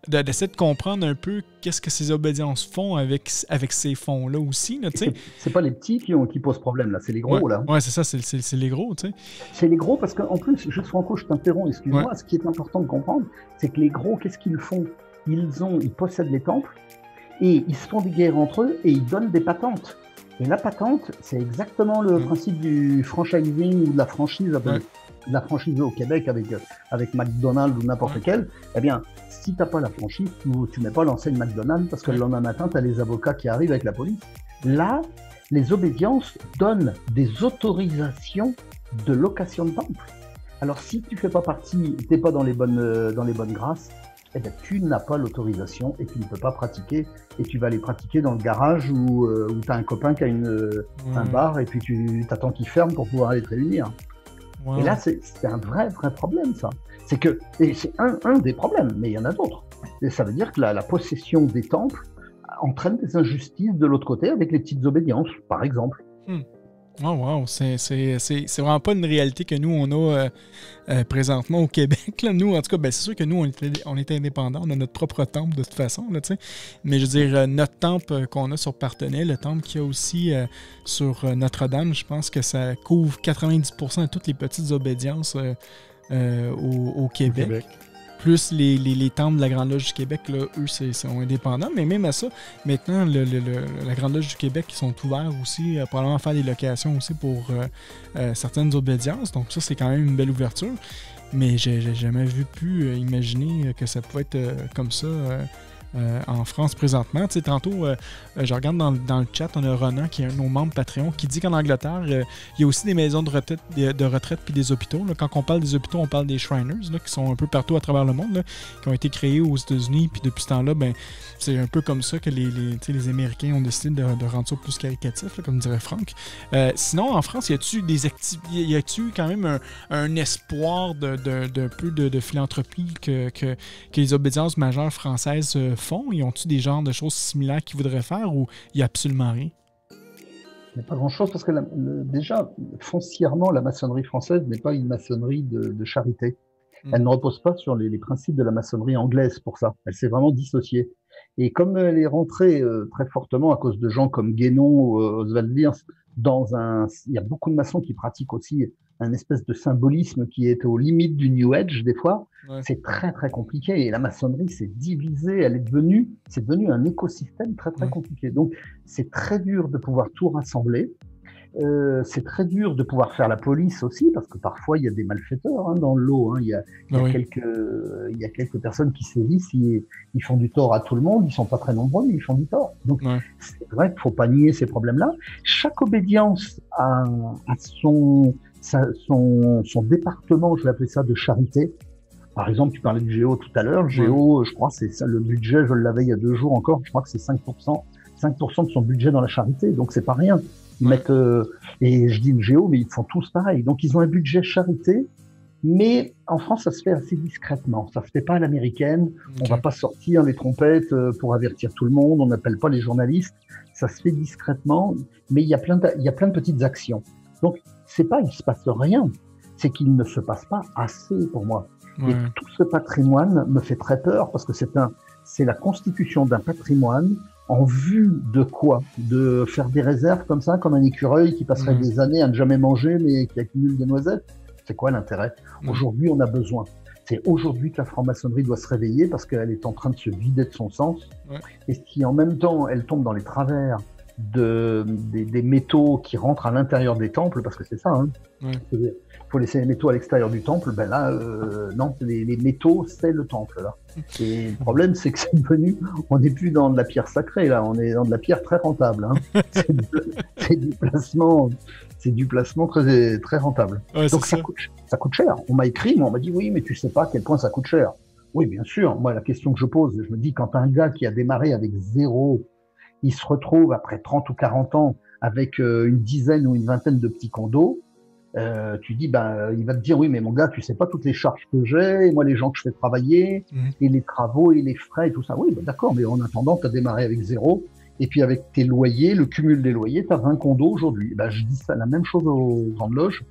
d'essayer de comprendre un peu qu'est-ce que ces obédiences font avec ces fonds-là aussi. Là, c'est pas les petits qui posent problème, là, c'est les gros. Là. Ouais, c'est ça, c'est les gros. T'sais. C'est les gros parce qu'en plus, juste Franco, je t'interromps, excuse-moi, ce qui est important de comprendre, c'est que les gros, qu'est-ce qu'ils font? ils possèdent les temples et ils se font des guerres entre eux et ils donnent des patentes. Et la patente, c'est exactement le principe du franchising ou de la franchise, de la franchise au Québec avec McDonald's ou n'importe lequel. Eh bien, si t'as pas la franchise, tu mets pas l'enseigne McDonald's parce que le lendemain matin, tu as les avocats qui arrivent avec la police. Là, les obédiences donnent des autorisations de location de temple. Alors, si tu fais pas partie, t'es pas dans les bonnes grâces, eh bien, tu n'as pas l'autorisation et tu ne peux pas pratiquer. Et tu vas aller pratiquer dans le garage où tu as un copain qui a un bar et puis tu t'attends qu'il ferme pour pouvoir aller te réunir. Wow. Et là, c'est un vrai problème, ça. Et c'est un des problèmes, mais il y en a d'autres. Et ça veut dire que la possession des temples entraîne des injustices de l'autre côté avec les petites obédiences, par exemple. Oh wow, c'est vraiment pas une réalité que nous, on a présentement au Québec. Là. Nous, en tout cas, ben, c'est sûr que nous, on est indépendants, on a notre propre temple de toute façon. Là, mais je veux dire, notre temple qu'on a sur Partenay, le temple qu'il y a aussi sur Notre-Dame, je pense que ça couvre 90% de toutes les petites obédiences au Québec. Plus les temples de la Grande Loge du Québec, là, eux, sont indépendants. Mais même à ça, maintenant, la Grande Loge du Québec, ils sont ouverts aussi, probablement à faire des locations aussi pour certaines obédiences. Donc ça, c'est quand même une belle ouverture. Mais j'ai jamais pu imaginer que ça pouvait être comme ça en France présentement. Tu sais, tantôt, je regarde dans le chat, on a Ronan, qui est un de nos membres Patreon, qui dit qu'en Angleterre, il y a aussi des maisons de retraite puis des hôpitaux. Là. Quand on parle des hôpitaux, on parle des Shriners, là, qui sont un peu partout à travers le monde, là, qui ont été créés aux États-Unis. Puis depuis ce temps-là, ben, c'est un peu comme ça que les Américains ont décidé de rendre ça plus qualitatif, là, comme dirait Franck. Sinon, en France, y a-tu quand même un espoir d'un peu de philanthropie que les obédiences majeures françaises font? Ils ont-tu des genres de choses similaires qu'ils voudraient faire ou il n'y a absolument rien? Il n'y a pas grand-chose parce que déjà, foncièrement, la maçonnerie française n'est pas une maçonnerie de charité. Elle ne repose pas sur les principes de la maçonnerie anglaise pour ça. Elle s'est vraiment dissociée. Et comme elle est rentrée très fortement à cause de gens comme Guénon ou Oswald Wirth, il y a beaucoup de maçons qui pratiquent aussi un espèce de symbolisme qui est aux limites du New Age des fois. Ouais. C'est très très compliqué et la maçonnerie s'est divisée, c'est devenu un écosystème très très compliqué. Donc c'est très dur de pouvoir tout rassembler. C'est très dur de pouvoir faire la police aussi parce que parfois il y a des malfaiteurs dans le lot. Il y a quelques personnes qui sévissent, ils font du tort à tout le monde, ils sont pas très nombreux mais ils font du tort. Donc c'est vrai qu'il faut pas nier ces problèmes-là. Chaque obédience a son département, je vais appeler ça de charité. Par exemple, tu parlais du Géo tout à l'heure. Le Géo, je crois, c'est ça, le budget, je l'avais il y a 2 jours encore, je crois que c'est 5% de son budget dans la charité, donc c'est pas rien. Ils mettent, et je dis le Géo, mais ils font tous pareil. Donc ils ont un budget charité, mais en France, ça se fait assez discrètement. Ça se fait pas à l'américaine. On va pas sortir les trompettes pour avertir tout le monde. On n'appelle pas les journalistes. Ça se fait discrètement, mais il y a plein de petites actions. Donc c'est pas il se passe rien, c'est qu'il ne se passe pas assez pour moi. Et tout ce patrimoine me fait très peur parce que c'est la constitution d'un patrimoine en vue de quoi? De faire des réserves comme ça, comme un écureuil qui passerait des années à ne jamais manger mais qui accumule des noisettes. C'est quoi l'intérêt? Aujourd'hui, on a besoin. C'est aujourd'hui que la franc-maçonnerie doit se réveiller parce qu'elle est en train de se vider de son sens. Et si en même temps, elle tombe dans les travers des métaux qui rentrent à l'intérieur des temples, parce que c'est ça, il faut laisser les métaux à l'extérieur du temple, ben là, non, les métaux, c'est le temple, là. Et le problème, c'est que c'est devenu, on n'est plus dans de la pierre sacrée, là, on est dans de la pierre très rentable, c'est du placement très, très rentable. Donc ça coûte cher. On m'a écrit, mais on m'a dit, oui, mais tu sais pas à quel point ça coûte cher. Oui, bien sûr. Moi, la question que je pose, je me dis, quand un gars qui a démarré avec 0, il se retrouve après 30 ou 40 ans avec une dizaine ou une vingtaine de petits condos, tu dis, il va te dire, oui, mais mon gars, tu sais pas toutes les charges que j'ai, et moi, les gens que je fais travailler, et les travaux, et les frais, et tout ça. Oui, d'accord, mais en attendant, tu as démarré avec 0, et puis avec tes loyers, le cumul des loyers, tu as 20 condos aujourd'hui. Je dis ça, la même chose aux grandes loges.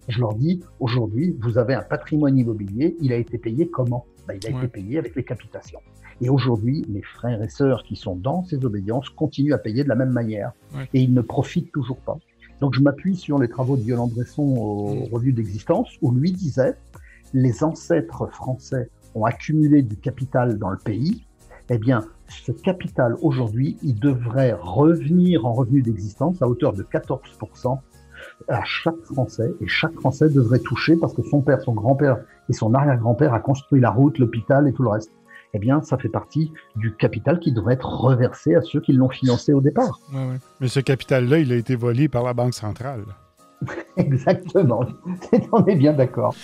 Je leur dis, aujourd'hui, vous avez un patrimoine immobilier, il a été payé comment? Il a été payé avec les capitations. Et aujourd'hui, les frères et sœurs qui sont dans ces obédiences continuent à payer de la même manière. Et ils ne profitent toujours pas. Donc je m'appuie sur les travaux de Yolande Bresson aux revues d'existence, où lui disait, les ancêtres français ont accumulé du capital dans le pays, eh bien, ce capital, aujourd'hui, il devrait revenir en revenu d'existence à hauteur de 14% à chaque Français, et chaque Français devrait toucher, parce que son père, son grand-père et son arrière-grand-père a construit la route, l'hôpital et tout le reste. Eh bien, ça fait partie du capital qui devrait être reversé à ceux qui l'ont financé au départ. Ouais. Mais ce capital-là, il a été volé par la Banque centrale. Exactement. On est bien d'accord.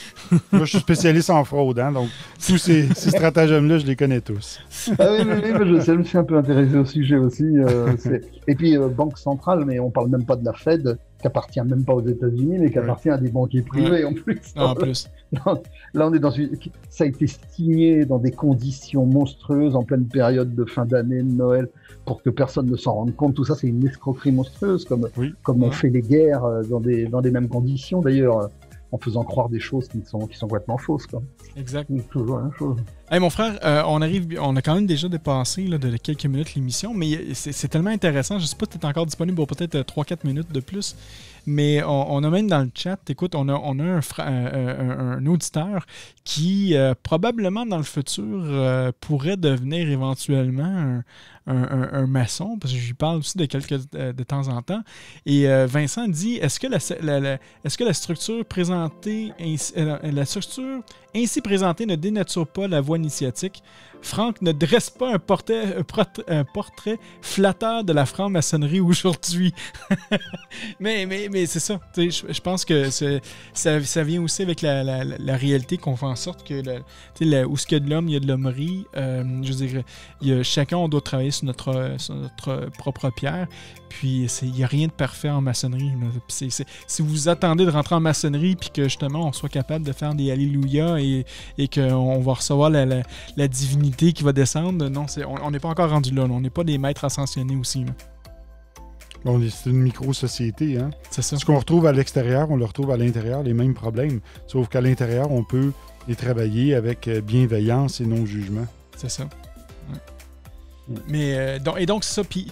Moi, je suis spécialiste en fraude, hein, donc tous ces stratagèmes-là, je les connais tous. Ah oui, je me suis un peu intéressé au sujet aussi. Et puis, Banque centrale, mais on parle même pas de la Fed, qui appartient même pas aux États-Unis, mais qui appartient à des banquiers privés en plus. En plus. Là, on est dans ça a été signé dans des conditions monstrueuses en pleine période de fin d'année, de Noël, pour que personne ne s'en rende compte. Tout ça, c'est une escroquerie monstrueuse, comme on fait les guerres dans des mêmes conditions, d'ailleurs, en faisant croire des choses qui sont complètement fausses, quoi. Exact. C'est toujours la même chose. Hey, mon frère, on a quand même déjà dépassé là, de quelques minutes l'émission, mais c'est tellement intéressant. Je ne sais pas si tu es encore disponible pour peut-être 3-4 minutes de plus, mais on a même dans le chat, écoute, on a un auditeur qui probablement dans le futur pourrait devenir éventuellement un maçon, parce que je lui parle aussi de temps en temps. Et Vincent dit, est-ce que la structure présentée, ainsi présentée ne dénature pas la voie initiatique? Franck ne dresse pas un portrait flatteur de la franc-maçonnerie aujourd'hui. mais c'est ça. Je pense que ça vient aussi avec la réalité qu'on fait en sorte que où ce qu'il y a de l'homme, il y a de l'hommerie. Je veux dire, chacun, on doit travailler sur notre propre pierre. Puis, il n'y a rien de parfait en maçonnerie. Si vous attendez de rentrer en maçonnerie puis que, justement, on soit capable de faire des alléluia et qu'on va recevoir la divinité qui va descendre, non, on n'est pas encore rendu là. On n'est pas des maîtres ascensionnés aussi. Là. Bon, c'est une micro-société. Hein? C'est ça. Ce qu'on retrouve à l'extérieur, on le retrouve à l'intérieur, les mêmes problèmes. Sauf qu'à l'intérieur, on peut les travailler avec bienveillance et non-jugement. C'est ça. Mais donc c'est ça. Puis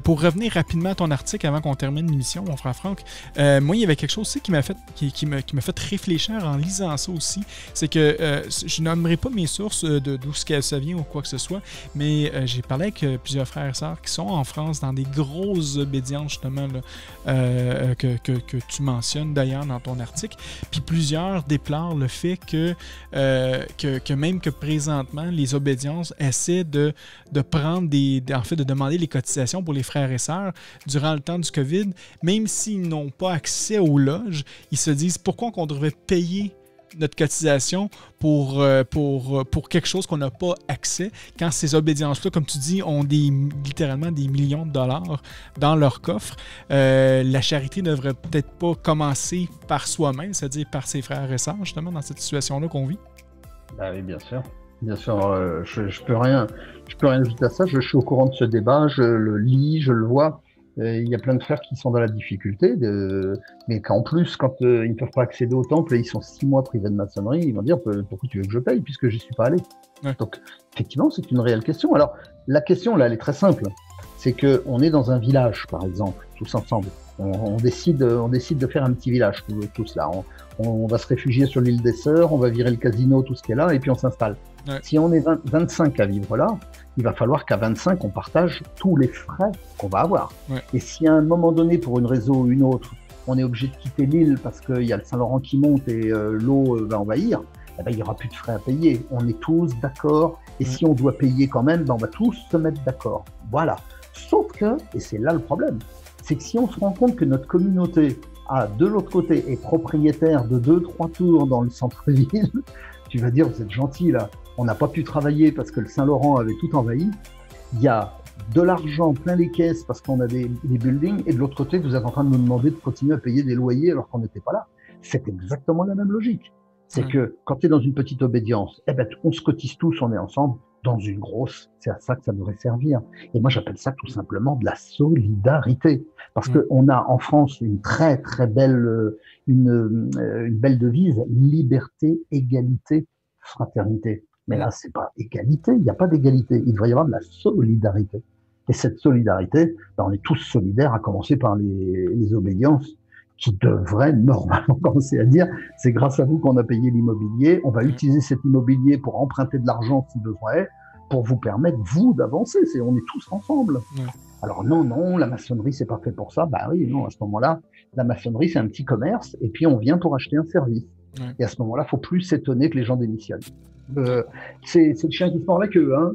pour revenir rapidement à ton article avant qu'on termine l'émission, mon frère Franck, moi il y avait quelque chose aussi qui m'a fait réfléchir en lisant ça aussi. C'est que je nommerai pas mes sources d'où ça vient ou quoi que ce soit, mais j'ai parlé avec plusieurs frères et sœurs qui sont en France dans des grosses obédiences justement là, que tu mentionnes d'ailleurs dans ton article. Puis plusieurs déplorent le fait que même que présentement les obédiences essaient de prendre de demander les cotisations pour les frères et sœurs durant le temps du COVID, même s'ils n'ont pas accès aux loges, ils se disent pourquoi on devrait payer notre cotisation pour quelque chose qu'on n'a pas accès, quand ces obédiences-là, comme tu dis, ont littéralement des millions de dollars dans leur coffre. La charité ne devrait peut-être pas commencer par soi-même, c'est-à-dire par ses frères et sœurs, justement, dans cette situation-là qu'on vit. Ah oui, bien sûr. Bien sûr, je peux rien ajouter à ça. Je suis au courant de ce débat, je le lis, je le vois. Il y a plein de frères qui sont dans la difficulté, mais qu'en plus, quand ils ne peuvent pas accéder au temple et ils sont 6 mois privés de maçonnerie, ils vont dire pourquoi tu veux que je paye puisque je n'y suis pas allé. Ouais. Donc, effectivement, c'est une réelle question. Alors, la question là, elle est très simple. C'est que on est dans un village, par exemple, tous ensemble. On décide de faire un petit village, tous là. On va se réfugier sur l'île des Sœurs, on va virer le casino, tout ce qui est là, et puis on s'installe. Ouais. Si on est 25 à vivre là, il va falloir qu'à 25, on partage tous les frais qu'on va avoir. Ouais. Et si à un moment donné, pour une raison ou une autre, on est obligé de quitter l'île parce qu'il y a le Saint-Laurent qui monte et l'eau va envahir, eh ben, il n'y aura plus de frais à payer. On est tous d'accord. Et si on doit payer quand même, ben, on va tous se mettre d'accord. Voilà. Sauf que, et c'est là le problème, c'est que si on se rend compte que notre communauté, de l'autre côté, est propriétaire de 2-3 tours dans le centre-ville, tu vas dire, vous êtes gentil là, on n'a pas pu travailler parce que le Saint-Laurent avait tout envahi. Il y a de l'argent plein les caisses parce qu'on a des buildings, et de l'autre côté, vous êtes en train de nous demander de continuer à payer des loyers alors qu'on n'était pas là. C'est exactement la même logique. C'est que quand tu es dans une petite obédience, eh ben, on se cotise tous, on est ensemble. Dans une grosse, c'est à ça que ça devrait servir. Et moi, j'appelle ça tout simplement de la solidarité. Parce qu'on a en France une très, très belle, une belle devise, liberté, égalité, fraternité. Mais là, c'est pas égalité, il n'y a pas d'égalité. Il devrait y avoir de la solidarité. Et cette solidarité, ben, on est tous solidaires, à commencer par les obédiences, qui devraient normalement commencer à dire « c'est grâce à vous qu'on a payé l'immobilier, on va utiliser cet immobilier pour emprunter de l'argent si besoin est, pour vous permettre, vous, d'avancer. On est tous ensemble. Ouais. Alors non, la maçonnerie, c'est pas fait pour ça. Bah oui, non, à ce moment-là, la maçonnerie, c'est un petit commerce, et puis on vient pour acheter un service. Ouais. Et à ce moment-là, faut plus s'étonner que les gens démissionnent. C'est le chien qui se mord la queue. Hein.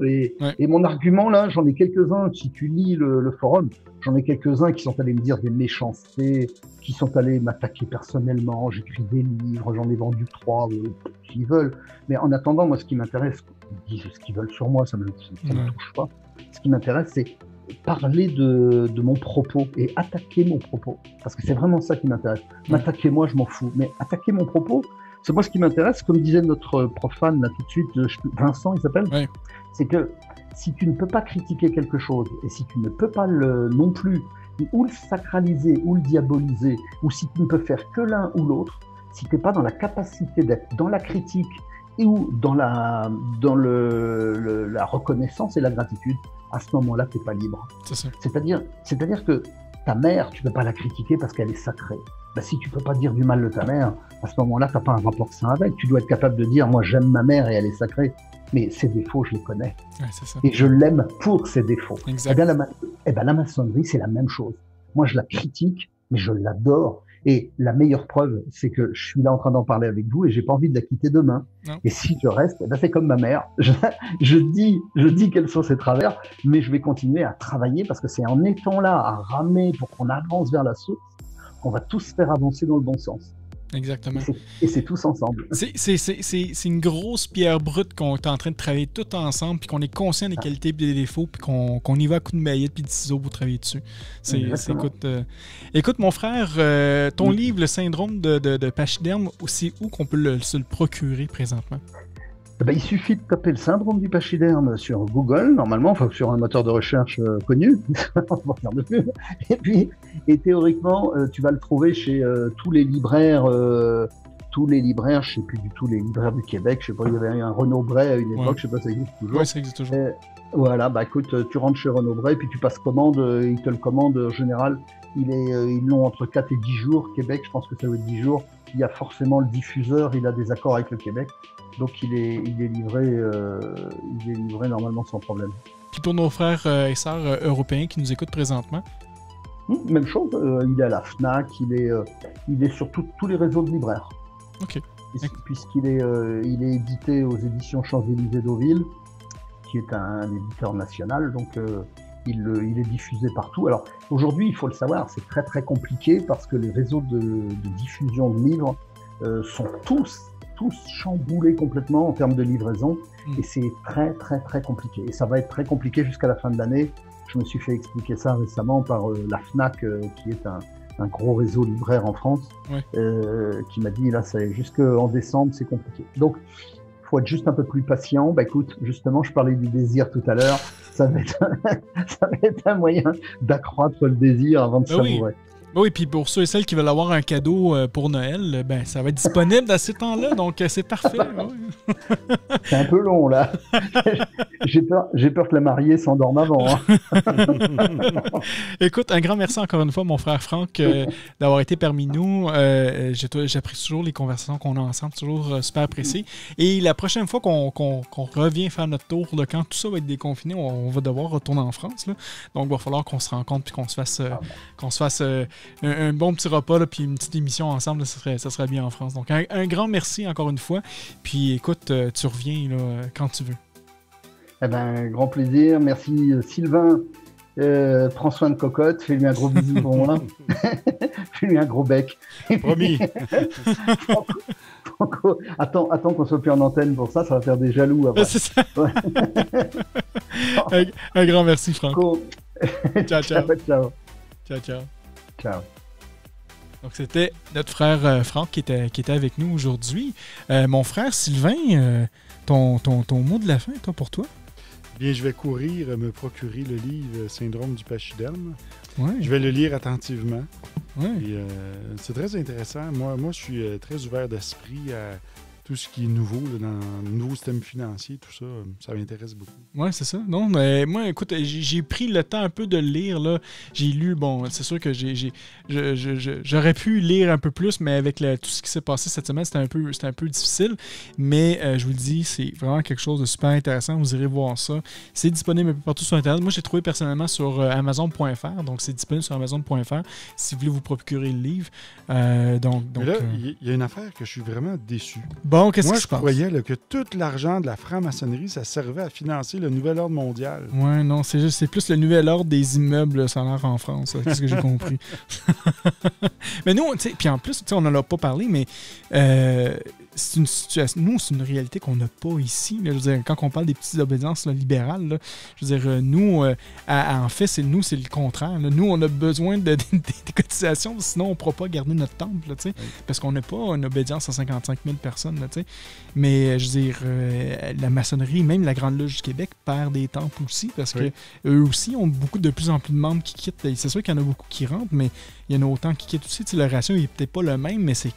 Et mon argument, là, j'en ai quelques-uns. Si tu lis le forum, j'en ai quelques-uns qui sont allés me dire des méchancetés, qui sont allés m'attaquer personnellement. J'écris des livres, j'en ai vendu 3, s'ils veulent. Mais en attendant, moi, ce qui m'intéresse, ils disent ce qu'ils veulent sur moi, ça me touche pas. Ce qui m'intéresse, c'est parler de mon propos et attaquer mon propos. Parce que c'est vraiment ça qui m'intéresse. M'attaquer moi, je m'en fous. Mais attaquer mon propos, c'est moi ce qui m'intéresse, comme disait notre profane là tout de suite, Vincent il s'appelle, c'est que si tu ne peux pas critiquer quelque chose et si tu ne peux pas non plus ou le sacraliser ou le diaboliser, ou si tu ne peux faire que l'un ou l'autre, si tu n'es pas dans la capacité d'être dans la critique ou dans la reconnaissance et la gratitude, à ce moment-là, tu n'es pas libre. C'est ça. C'est-à-dire que ta mère, tu ne peux pas la critiquer parce qu'elle est sacrée. Ben, si tu ne peux pas dire du mal de ta mère, à ce moment-là, tu n'as pas un rapport sain avec. Tu dois être capable de dire, moi j'aime ma mère et elle est sacrée, mais ses défauts, je les connais. Ouais, c'est ça. Et je l'aime pour ses défauts. Exact. Eh bien, la maçonnerie, c'est la même chose. Moi, je la critique, mais je l'adore. Et la meilleure preuve, c'est que je suis là en train d'en parler avec vous et j'ai pas envie de la quitter demain. Non. Et si je reste, eh ben c'est comme ma mère. Je dis quels sont ses travers, mais je vais continuer à travailler parce que c'est en étant là, à ramer pour qu'on avance vers la source, qu'on va tous faire avancer dans le bon sens. Exactement. Et c'est tous ensemble. C'est une grosse pierre brute qu'on est en train de travailler tout ensemble, puis qu'on est conscient des qualités et des défauts, puis qu'on y va à coups de maillette puis de ciseaux pour travailler dessus. Écoute, mon frère, ton livre, Le syndrome de pachyderme, c'est où qu'on peut se le procurer présentement? Ben, il suffit de taper le syndrome du pachyderme sur Google, normalement, enfin sur un moteur de recherche connu, et théoriquement, tu vas le trouver chez tous les libraires, je sais plus du tout, les libraires du Québec, je sais pas, il y avait un Renaud Bray à une époque, je sais pas, ça existe toujours. Oui, ça existe toujours. Voilà, bah écoute, tu rentres chez Renaud Bray, puis tu passes commande, ils te le commandent, en général, ils l'ont entre 4 et 10 jours, Québec, je pense que ça veut être 10 jours, il y a forcément le diffuseur, il a des accords avec le Québec. Donc il est livré normalement sans problème. Puis pour nos frères et sœurs européens qui nous écoutent présentement? Même chose, il est à la FNAC, il est sur tous les réseaux de libraires. Ok. Puisqu'il est édité aux éditions Champs-Élysées Deauville, qui est un éditeur national, donc il est diffusé partout. Alors aujourd'hui, il faut le savoir, c'est très très compliqué parce que les réseaux de diffusion de livres sont tous chamboulés complètement en termes de livraison et c'est très très très compliqué et ça va être très compliqué jusqu'à la fin de l'année. Je me suis fait expliquer ça récemment par la FNAC qui est un gros réseau libraire en France qui m'a dit là jusqu'en décembre c'est compliqué. Donc il faut être juste un peu plus patient. Bah écoute, justement je parlais du désir tout à l'heure, ça va être un moyen d'accroître le désir avant de savourer. Oui, puis pour ceux et celles qui veulent avoir un cadeau pour Noël, ben ça va être disponible à ce temps-là, donc c'est parfait. C'est un peu long, là. J'ai peur que la mariée s'endorme avant. Hein. Écoute, un grand merci encore une fois, mon frère Franck, d'avoir été parmi nous. J'apprécie toujours les conversations qu'on a ensemble, toujours super apprécié. Et la prochaine fois qu'on revient faire notre tour, là, quand tout ça va être déconfiné, on va devoir retourner en France. Là. Donc, il va falloir qu'on se rencontre puis qu'on se fasse un bon petit repas, là, puis une petite émission ensemble, là, ça serait bien en France. Donc, un grand merci encore une fois. Puis, écoute, tu reviens là, quand tu veux. Eh ben, grand plaisir. Merci, Sylvain. Prends soin de Cocotte. Fais-lui un gros bisou pour moi. Fais-lui un gros bec. Promis. Franco, attends qu'on soit plus en antenne pour ça va faire des jaloux. Après. C'est ça. Ouais. un grand merci, Franco. Ciao. Ciao. Donc, c'était notre frère Franck qui était avec nous aujourd'hui. Mon frère Sylvain, ton mot de la fin, pour toi? Bien, je vais courir me procurer le livre Syndrome du pachyderme. Ouais. Je vais le lire attentivement. Ouais. Et, c'est très intéressant. Moi, je suis très ouvert d'esprit à tout ce qui est nouveau là, dans le nouveau système financier, tout ça, ça m'intéresse beaucoup. Oui, c'est ça. Non, mais moi, écoute, j'ai pris le temps un peu de le lire. Là. J'ai lu, bon, c'est sûr que j'aurais pu lire un peu plus, mais avec tout ce qui s'est passé cette semaine, c'était un peu difficile. Mais je vous le dis, c'est vraiment quelque chose de super intéressant. Vous irez voir ça. C'est disponible un peu partout sur Internet. Moi, j'ai trouvé personnellement sur Amazon.fr. Donc, c'est disponible sur Amazon.fr si vous voulez vous procurer le livre. Donc, mais là, il y a une affaire que je suis vraiment déçu. Bon, qu'est-ce qui se passe? Moi, je croyais là, que tout l'argent de la franc-maçonnerie, ça servait à financer le nouvel ordre mondial. Ouais, non, c'est plus le nouvel ordre des immeubles, ça a l'air en France. C'est ce que j'ai compris. Mais nous, tu sais, puis en plus, on n'en a pas parlé, mais c'est une situation. Nous, c'est une réalité qu'on n'a pas ici. Là, je veux dire, quand on parle des petites obédiences là, libérales, là, je veux dire, nous, en fait, c'est le contraire. Là. Nous, on a besoin des cotisations, sinon on ne pourra pas garder notre temple, là, parce qu'on n'a pas une obédience à 55 000 personnes. Là, mais je veux dire, la maçonnerie, même la Grande Loge du Québec, perd des temples aussi, parce que eux aussi ont de plus en plus de membres qui quittent. C'est sûr qu'il y en a beaucoup qui rentrent, mais il y en a autant qui quittent aussi. Le ratio n'est peut-être pas le même, mais ça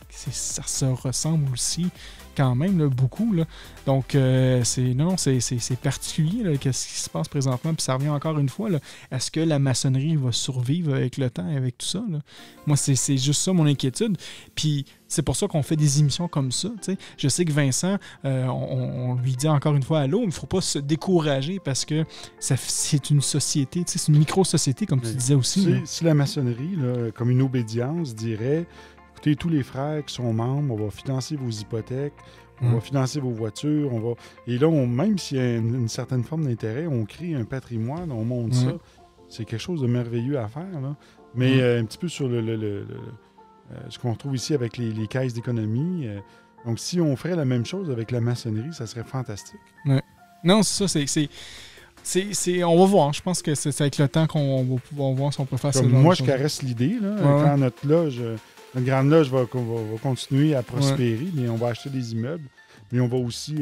se ressemble aussi quand même là, beaucoup. Là. Donc, c'est particulier là, qu'est-ce qui se passe présentement. Puis ça revient encore une fois. Là, est-ce que la maçonnerie va survivre avec le temps et avec tout ça? Là? Moi, c'est juste ça mon inquiétude. Puis c'est pour ça qu'on fait des émissions comme ça. T'sais. Je sais que Vincent, on lui dit encore une fois allô, il ne faut pas se décourager parce que c'est une société, c'est une micro-société, comme tu disais aussi. Si la maçonnerie, là, comme une obédience, dirait écoutez, tous les frères qui sont membres, on va financer vos hypothèques, on va financer vos voitures, et là, même s'il y a une certaine forme d'intérêt, on crée un patrimoine, on monte ça. C'est quelque chose de merveilleux à faire. Là. Mais un petit peu sur ce qu'on retrouve ici avec les caisses d'économie. Donc, si on ferait la même chose avec la maçonnerie, ça serait fantastique. Ouais. Non, c'est ça, on va voir. Je pense que c'est avec le temps qu'on va pouvoir voir si on peut faire ça. Moi, je caresse l'idée. Là, quand notre grande loge va continuer à prospérer, mais on va acheter des immeubles, mais on va aussi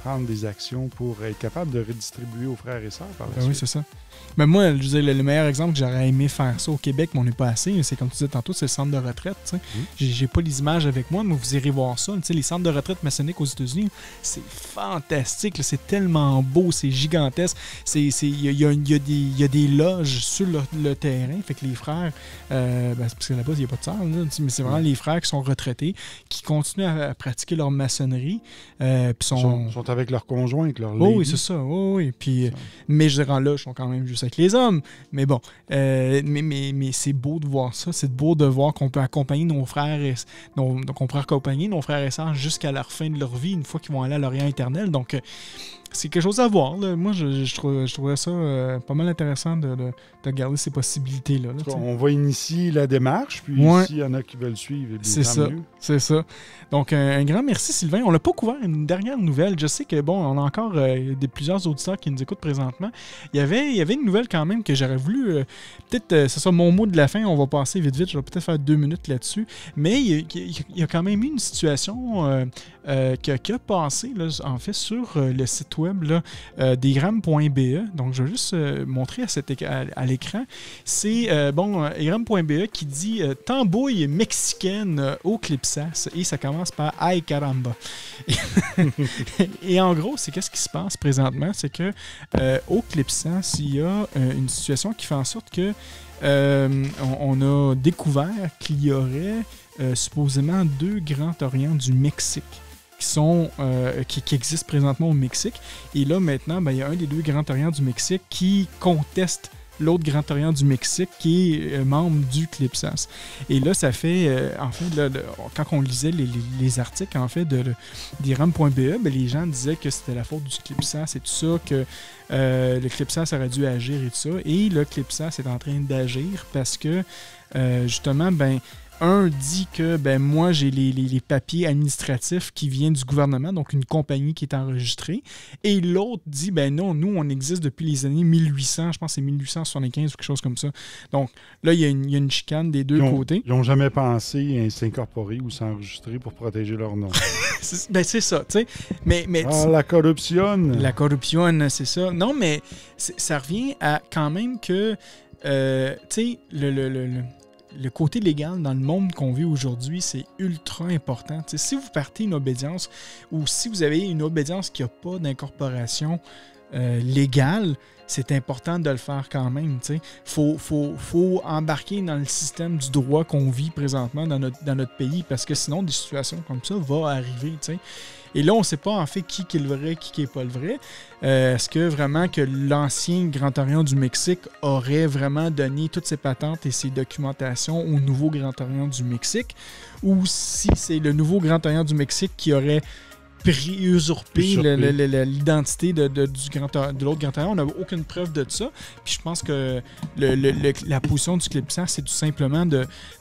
prendre des actions pour être capable de redistribuer aux frères et sœurs par la suite. Oui, c'est ça. Mais moi, je disais, le meilleur exemple que j'aurais aimé faire ça au Québec, mais on n'est pas assez, c'est comme tu disais tantôt, c'est le centre de retraite. J'ai pas les images avec moi, mais vous irez voir ça. Les centres de retraite maçonniques aux États-Unis, c'est fantastique. C'est tellement beau, c'est gigantesque. Il y a des loges sur le terrain. Fait que les frères, parce que là-bas, il n'y a pas de salle, mais c'est vraiment les frères qui sont retraités, qui continuent à pratiquer leur maçonnerie. Sont avec leurs conjoints, avec leurs ladies. Oui, c'est ça. Oui. Puis, mais je dirais là, ils sont quand même juste avec les hommes. Mais bon, mais c'est beau de voir ça. C'est beau de voir qu'on peut accompagner nos frères nos frères et sœurs jusqu'à la fin de leur vie, une fois qu'ils vont aller à l'Orient éternel. Donc, c'est quelque chose à voir. Là. Moi, je trouvais ça pas mal intéressant de regarder ces possibilités-là. Là, on va initier la démarche, puis s'il y en a qui veulent suivre, c'est ça. Mieux. C'est ça. Donc, un grand merci, Sylvain. On n'a pas couvert une dernière nouvelle. Je sais que, on a encore plusieurs auditeurs qui nous écoutent présentement. Il y avait une nouvelle quand même que j'aurais voulu... peut-être, ce sera mon mot de la fin. On va passer vite. Je vais peut-être faire 2 minutes là-dessus. Mais il y a quand même eu une situation qui a passé, là, en fait, sur le site web là, desgrammes.be. Donc, je vais juste montrer à l'écran. C'est, egram.be qui dit « Tambouille mexicaine au Clipsas » et ça commence par « Ay caramba ». Et en gros, c'est qu'est-ce qui se passe présentement? C'est que au Clipsas, il y a une situation qui fait en sorte que on a découvert qu'il y aurait supposément 2 Grands Orients du Mexique qui existent présentement au Mexique. Et là, maintenant, il y a un des 2 Grands Orients du Mexique qui conteste l'autre Grand Orient du Mexique qui est membre du Clipsas. Et là, ça fait, en fait, quand on lisait les articles, en fait, d'Iram.be, les gens disaient que c'était la faute du Clipsas et tout ça, que le Clipsas aurait dû agir et tout ça. Et le Clipsas est en train d'agir parce que, justement, un dit que moi j'ai les papiers administratifs qui viennent du gouvernement, donc une compagnie qui est enregistrée, et l'autre dit non, nous on existe depuis les années 1800, je pense que c'est 1875 ou quelque chose comme ça. Donc là il y a une chicane des deux côtés. Ils n'ont jamais pensé à s'incorporer ou s'enregistrer pour protéger leur nom. C'est ça, tu sais. Mais la corruption. La corruption, c'est ça. Non, mais ça revient à quand même que tu sais, le côté légal dans le monde qu'on vit aujourd'hui, c'est ultra important. T'sais, si vous partez une obédience ou si vous avez une obédience qui n'a pas d'incorporation légale, c'est important de le faire quand même. Il faut embarquer dans le système du droit qu'on vit présentement dans notre pays, parce que sinon, des situations comme ça vont arriver. T'sais. Et là, on ne sait pas en fait qui est le vrai, qui n'est pas le vrai. Est-ce que vraiment que l'ancien Grand Orient du Mexique aurait vraiment donné toutes ses patentes et ses documentations au nouveau Grand Orient du Mexique, ou si c'est le nouveau Grand Orient du Mexique qui aurait usurpé l'identité de l'autre Grand Orient? On n'a aucune preuve de ça. Puis je pense que la position du Clipsas, c'est tout simplement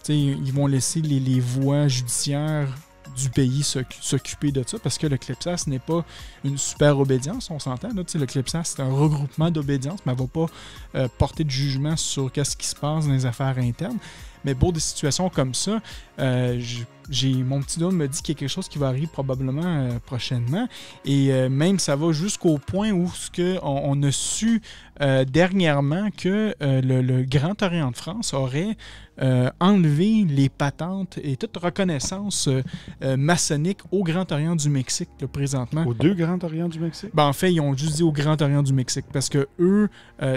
ils vont laisser les voies judiciaires du pays s'occuper de ça, parce que le Clipsas n'est pas une super obédience, on s'entend. Là, le Clipsas, c'est un regroupement d'obédience, mais elle ne va pas porter de jugement sur ce qui se passe dans les affaires internes. Mais pour des situations comme ça, mon petit doigt me dit qu'il y a quelque chose qui va arriver probablement prochainement. Et même ça va jusqu'au point où on a su dernièrement que le Grand Orient de France aurait enlevé les patentes et toute reconnaissance maçonnique au Grand Orient du Mexique là, présentement. Aux deux Grands Orients du Mexique? En fait, ils ont juste dit au Grand Orient du Mexique, parce que eux,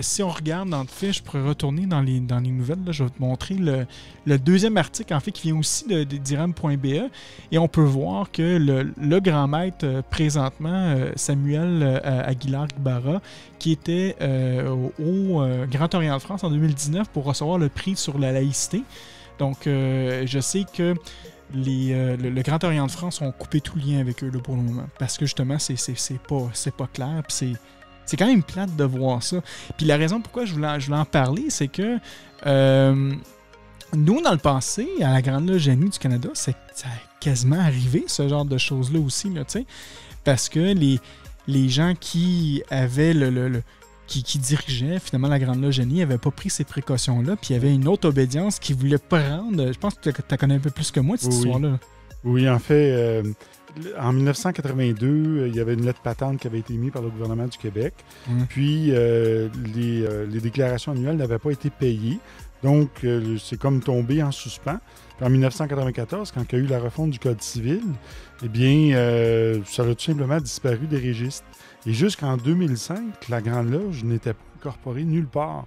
si on regarde dans le fait, je pourrais retourner dans les nouvelles, là, je vais te montrer le deuxième article, en fait, qui vient aussi d'Iram.be, et on peut voir que le grand maître présentement, Samuel Aguilar Ibarra, qui était au Grand Orient de France en 2019 pour recevoir le prix sur la laïcité. Donc, je sais que le Grand Orient de France ont coupé tout lien avec eux là, pour le moment, parce que justement, c'est pas clair, puis c'est quand même plate de voir ça. Puis la raison pourquoi je voulais en parler, c'est que nous, dans le passé, à la Grande Loge Annie du Canada, ça a quasiment arrivé, ce genre de choses-là aussi, là, parce que les gens qui avaient qui dirigeaient finalement la Grande Loge Annie n'avaient pas pris ces précautions-là, puis il y avait une autre obédience qui voulait prendre. Je pense que tu connais un peu plus que moi cette histoire-là. Oui, en fait, en 1982, il y avait une lettre patente qui avait été émise par le gouvernement du Québec, puis les déclarations annuelles n'avaient pas été payées. Donc, c'est comme tombé en suspens. Puis en 1994, quand il y a eu la refonte du Code civil, eh bien, ça a tout simplement disparu des registres. Et jusqu'en 2005, la Grande Loge n'était pas incorporée nulle part.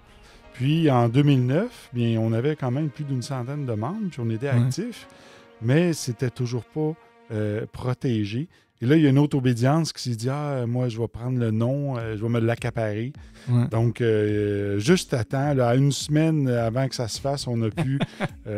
Puis en 2009, bien, on avait quand même plus d'une centaine de membres, puis on était actifs, mais c'était toujours pas protégé. Et là, il y a une autre obédience qui s'est dit « Ah, moi, je vais prendre le nom, je vais me l'accaparer. » Donc, juste à temps, là, à une semaine avant que ça se fasse, on a pu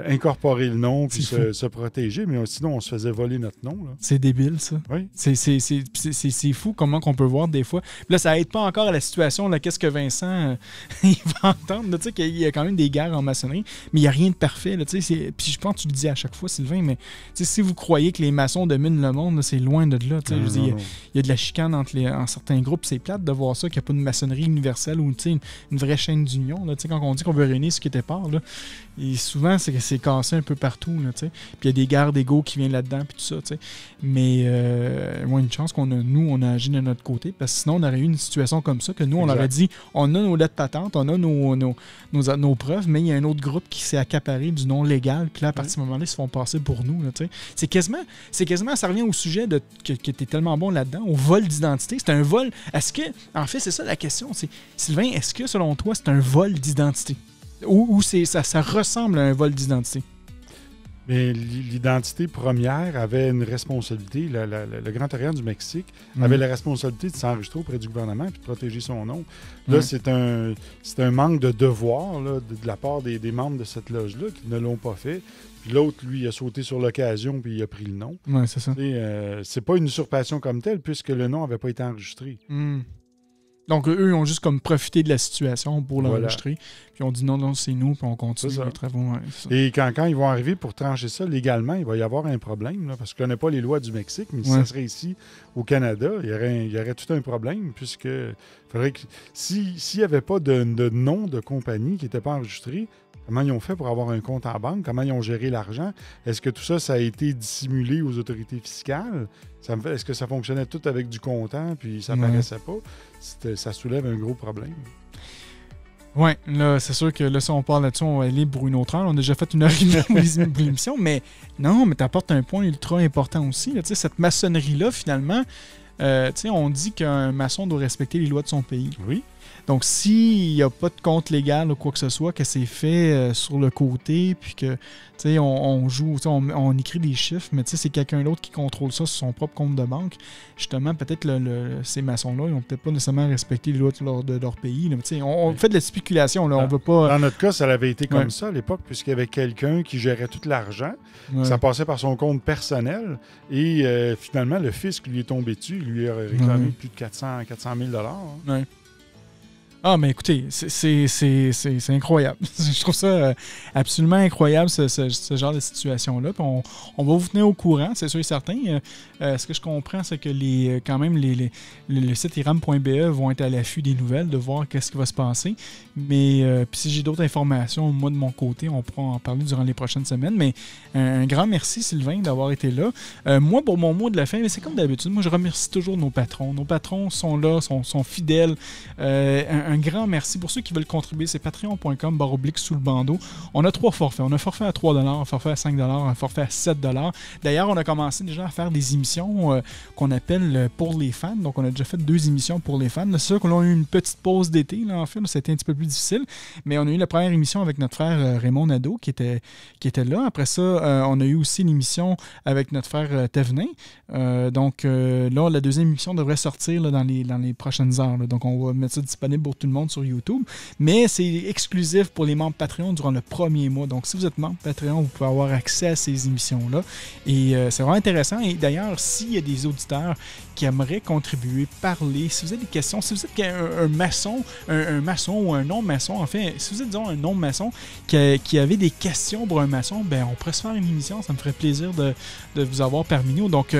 incorporer le nom puis se protéger. Mais sinon, on se faisait voler notre nom. Là. C'est débile, ça. Oui. C'est fou comment qu'on peut voir des fois. Puis là, ça aide pas encore à la situation. Là, qu'est-ce que Vincent il va entendre? Tu sais qu'il y a quand même des guerres en maçonnerie, mais il n'y a rien de parfait. Là, puis je pense que tu le dis à chaque fois, Sylvain, mais si vous croyez que les maçons dominent le monde, là, c'est loin de là. Il y a de la chicane en certains groupes. C'est plate de voir ça, qu'il n'y a pas de maçonnerie universelle ou une vraie chaîne d'union. Là, quand on dit qu'on veut réunir ce qui était part, là, et souvent, c'est cassé un peu partout. Là, puis il y a des guerres d'ego qui viennent là-dedans, puis tout ça. T'sais. Mais moi, une chance qu'on a agi de notre côté, parce que sinon, on aurait eu une situation comme ça, que nous, on aurait dit, on a nos lettres patentes, on a nos preuves, mais il y a un autre groupe qui s'est accaparé du nom légal, puis là, à partir de ce moment-là, ils se font passer pour nous. Là, c'est quasiment, ça revient au sujet que tu es tellement bon là-dedans, au vol d'identité. C'est un vol. Est-ce que, en fait, c'est ça la question, c'est, Sylvain, est-ce que, selon toi, c'est un vol d'identité? Ou ça ressemble à un vol d'identité? Mais l'identité première avait une responsabilité. Le Grand Orient du Mexique avait la responsabilité de s'enregistrer auprès du gouvernement et de protéger son nom. Là, c'est un manque de devoir là, de la part des membres de cette loge-là qui ne l'ont pas fait. Puis l'autre, lui, il a sauté sur l'occasion puis il a pris le nom. Oui, c'est ça. C'est pas une usurpation comme telle puisque le nom n'avait pas été enregistré. Donc, eux, ils ont juste comme profité de la situation pour l'enregistrer. Puis on dit non, c'est nous, puis on continue les travaux. Ouais, et quand ils vont arriver pour trancher ça légalement, il va y avoir un problème, là, parce que je ne connais pas les lois du Mexique, mais si ça serait ici, au Canada, il y aurait tout un problème, puisque faudrait que s'il n'y avait pas de nom de compagnie qui n'était pas enregistré, comment ils ont fait pour avoir un compte en banque? Comment ils ont géré l'argent? Est-ce que tout ça, ça a été dissimulé aux autorités fiscales? Est-ce que ça fonctionnait tout avec du comptant puis ça ne paraissait pas? Ça soulève un gros problème. Oui, là, c'est sûr que là, si on parle là-dessus, on va aller pour une autre heure. On a déjà fait une heure et demie pour l'émission, mais non, mais tu apportes un point ultra important aussi. Là, cette maçonnerie-là, finalement, on dit qu'un maçon doit respecter les lois de son pays. Oui. Donc, s'il n'y a pas de compte légal ou quoi que ce soit, que c'est fait sur le côté, puis que, on joue, on écrit des chiffres, mais c'est quelqu'un d'autre qui contrôle ça sur son propre compte de banque, justement, peut-être ces maçons-là, ils n'ont peut-être pas nécessairement respecté les lois de leur pays. Là, on fait de la spéculation, là, on veut pas... Dans notre cas, ça avait été comme ça à l'époque, puisqu'il y avait quelqu'un qui gérait tout l'argent. Ouais. Ça passait par son compte personnel, et finalement, le fisc lui est tombé dessus. Il lui a réclamé plus de 400 000 $. Ouais. Ah, mais écoutez, c'est incroyable. Je trouve ça absolument incroyable, ce genre de situation-là. On va vous tenir au courant, c'est sûr et certain. Ce que je comprends, c'est que quand même, le site iram.be vont être à l'affût des nouvelles, de voir qu'est-ce qui va se passer. Mais puis si j'ai d'autres informations, moi, de mon côté, on pourra en parler durant les prochaines semaines. Mais un grand merci, Sylvain, d'avoir été là. Moi, pour mon mot de la fin, c'est comme d'habitude, moi, je remercie toujours nos patrons. Nos patrons sont là, sont fidèles. Un grand merci. Pour ceux qui veulent contribuer, c'est patreon.com/sous le bandeau. On a 3 forfaits. On a un forfait à 3 $, un forfait à 5 $, un forfait à 7 $. D'ailleurs, on a commencé déjà à faire des émissions qu'on appelle pour les fans. Donc, on a déjà fait 2 émissions pour les fans. C'est sûr qu'on a eu une petite pause d'été, là, en fait. C'était un petit peu plus difficile. Mais on a eu la première émission avec notre frère Raymond Nadeau qui était là. Après ça, on a eu aussi l'émission avec notre frère Thévenin. Donc, là, la deuxième émission devrait sortir là, dans les prochaines heures. Là. Donc, on va mettre ça disponible pour tout le monde sur YouTube. Mais c'est exclusif pour les membres Patreon durant le premier mois. Donc, si vous êtes membre Patreon, vous pouvez avoir accès à ces émissions-là. Et c'est vraiment intéressant. Et d'ailleurs, s'il y a des auditeurs qui aimeraient contribuer, parler, si vous avez des questions, si vous êtes un maçon, un maçon ou un non-maçon, en fait, si vous êtes, disons, un non-maçon qui avait des questions pour un maçon, ben on pourrait se faire une émission. Ça me ferait plaisir de vous avoir parmi nous. Donc,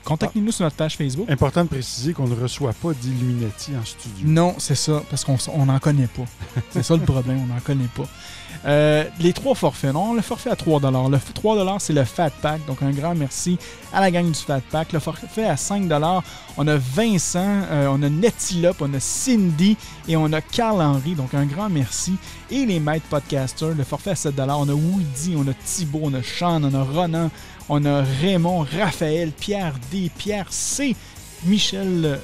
contactez-nous sur notre page Facebook. Important de préciser qu'on ne reçoit pas d'Illuminati en studio. Non, c'est ça, parce qu'on n'en connaît pas. C'est ça le problème, on n'en connaît pas. Les 3 forfaits, non, le forfait à 3 $. Le 3 $, c'est le Fat Pack, donc un grand merci à la gang du Fat Pack. Le forfait à 5 $, on a Vincent, on a Netilop, on a Cindy et on a Carl-Henri, donc un grand merci. Et les maîtres podcasters, le forfait à 7 $, on a Woody, on a Thibaut, on a Sean, on a Ronan, on a Raymond, Raphaël, Pierre D, Pierre C, Michel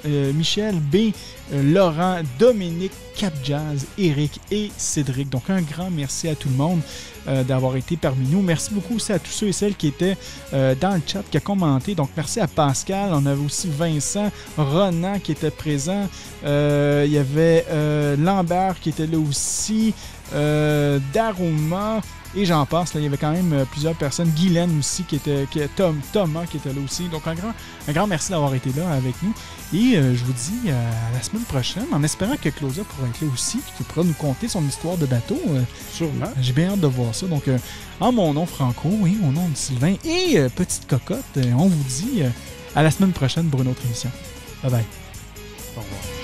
B, Laurent, Dominique, Cap Jazz, Eric et Cédric. Donc un grand merci à tout le monde d'avoir été parmi nous. Merci beaucoup aussi à tous ceux et celles qui étaient dans le chat, qui a commenté. Donc merci à Pascal, on avait aussi Vincent, Ronan qui était présent, il y avait Lambert qui était là aussi, Daruma, et j'en passe, là, il y avait quand même plusieurs personnes. Guylaine aussi, Thomas qui était là aussi. Donc un grand merci d'avoir été là avec nous. Et je vous dis à la semaine prochaine, en espérant que Claudia pourra être là aussi, qui pourra nous conter son histoire de bateau. Sûrement. J'ai bien hâte de voir ça. Donc en mon nom Franco et mon nom de Sylvain et Petite Cocotte, on vous dit à la semaine prochaine pour une autre émission. Bye bye. Au revoir.